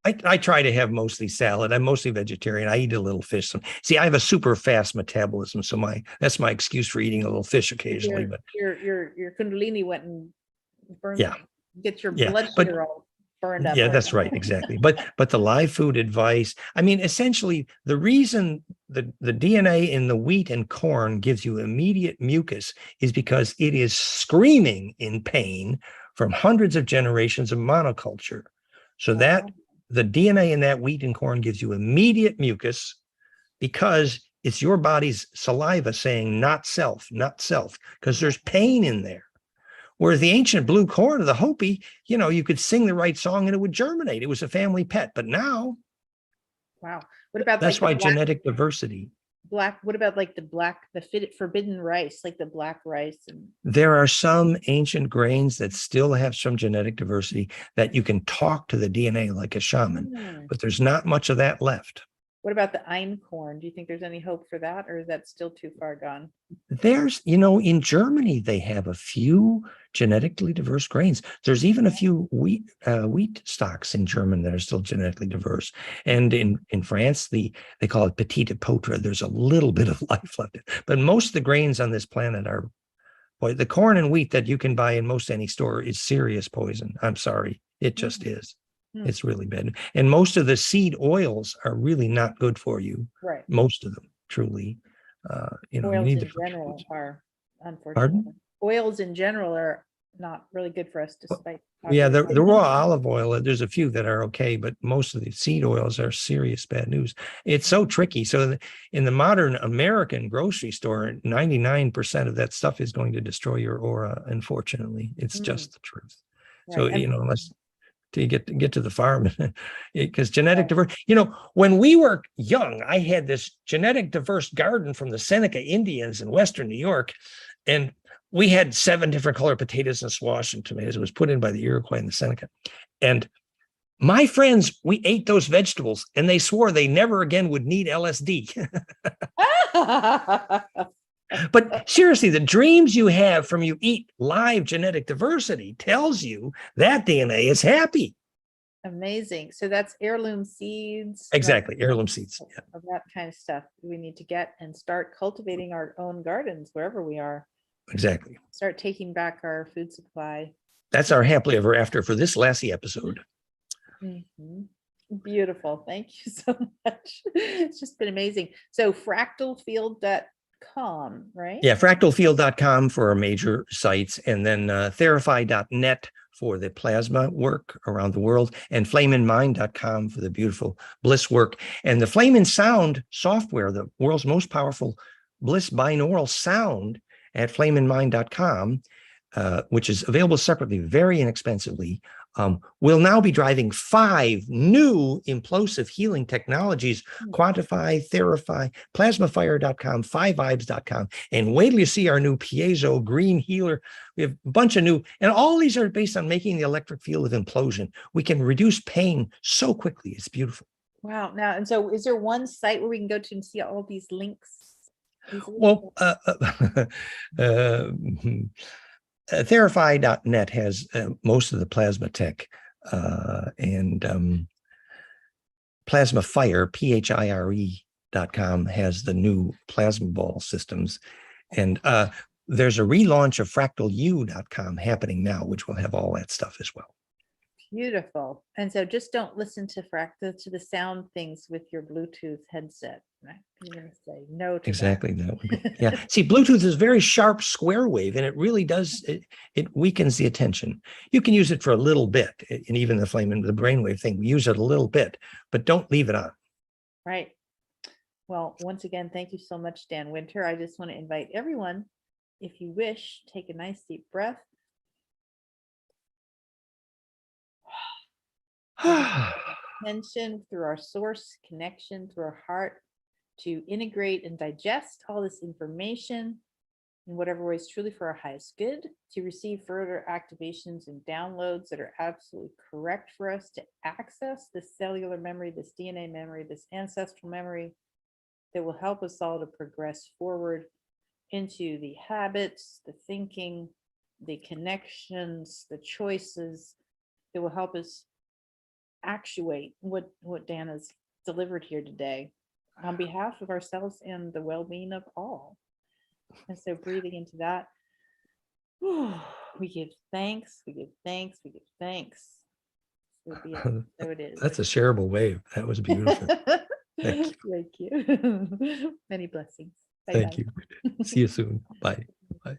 I try to have mostly salad. I'm mostly vegetarian. I eat a little fish. See, I have a super fast metabolism, so that's my excuse for eating a little fish occasionally. But your Kundalini went and burned. Get your blood sugar all burned up. Yeah, that's right, exactly. But the live food advice, I mean, essentially, the reason the DNA in the wheat and corn gives you immediate mucus is because it is screaming in pain from hundreds of generations of monoculture. So that the DNA in that wheat and corn gives you immediate mucus because it's your body's saliva saying not self, because there's pain in there. Whereas the ancient blue corn of the Hopi, you could sing the right song and it would germinate. It was a family pet. But now, wow. What about that's why genetic diversity. What about like the forbidden rice, like the black rice? There are some ancient grains that still have some genetic diversity that you can talk to the DNA like a shaman, but there's not much of that left. What about the einkorn? Do you think there's any hope for that, or is that still too far gone? There's, in Germany, they have a few genetically diverse grains. There's even a few wheat stocks in German that are still genetically diverse. And in France, they call it petit épeautre. There's a little bit of life left. But most of the grains on this planet are, the corn and wheat that you can buy in most any store is serious poison. I'm sorry. It just is. It's really bad. And most of the seed oils are really not good for you. Right. Most of them, truly. Oils you need in general are, unfortunately. Pardon? Oils in general are not really good for us, despite. Yeah, the raw olive oil, there's a few that are okay, but most of the seed oils are serious bad news. It's so tricky. So in the modern American grocery store, 99% of that stuff is going to destroy your aura, unfortunately. It's just the truth. So, Right. unless till you get to the farm, because genetic diverse, when we were young, I had this genetic diverse garden from the Seneca Indians in Western New York. And we had 7 different color potatoes and squash and tomatoes. It was put in by the Iroquois and the Seneca. And my friends, we ate those vegetables and they swore they never again would need LSD. But seriously, the dreams you have from you eat live genetic diversity tells you that DNA is happy. Amazing. So that's heirloom seeds. Exactly. Heirloom seeds. Yeah. Of that kind of stuff we need to get and start cultivating our own gardens wherever we are. Exactly. Start taking back our food supply. That's our happily ever after for this Lassie episode. Mhm. Beautiful. Thank you so much. It's just been amazing. So fractalfield.com, right? Yeah, fractalfield.com for our major sites, and then therify.net for the plasma work around the world, and flameinmind.com for the beautiful bliss work. And the Flame in Sound software, the world's most powerful bliss binaural sound, at flameinmind.com, which is available separately, very inexpensively, will now be driving 5 new implosive healing technologies: Quantify, Therify, Plasmafire.com, 5vibes.com, and wait till you see our new piezo green healer. We have a bunch of new, and all these are based on making the electric field of implosion. We can reduce pain so quickly. It's beautiful. Wow. Now, and so is there one site where we can go to and see all these links? Well, Therify.net has most of the plasma tech, and Plasmafire, PHIRE.com, has the new plasma ball systems. And there's a relaunch of FractalU.com happening now, which will have all that stuff as well. Beautiful. And so just don't listen to the sound things with your Bluetooth headset, right? You're going to say no to Exactly. That would be, yeah. See, Bluetooth is very sharp square wave, and it really does, it weakens the attention. You can use it for a little bit, and even the brainwave thing, we use it a little bit, but don't leave it on. Right. Well, once again, thank you so much, Dan Winter. I just want to invite everyone, if you wish, take a nice deep breath. Attention through our source connection, through our heart, to integrate and digest all this information in whatever way is truly for our highest good, to receive further activations and downloads that are absolutely correct for us to access this cellular memory, this DNA memory, this ancestral memory that will help us all to progress forward into the habits, the thinking, the connections, the choices that will help us actuate what Dan has delivered here today on behalf of ourselves and the well-being of all. And so breathing into that, we give thanks, we give thanks, we give thanks. So be it. So it is. That's a shareable wave. That was beautiful. Thank you. Many blessings. Bye-bye. Thank you. See you soon. Bye. Bye.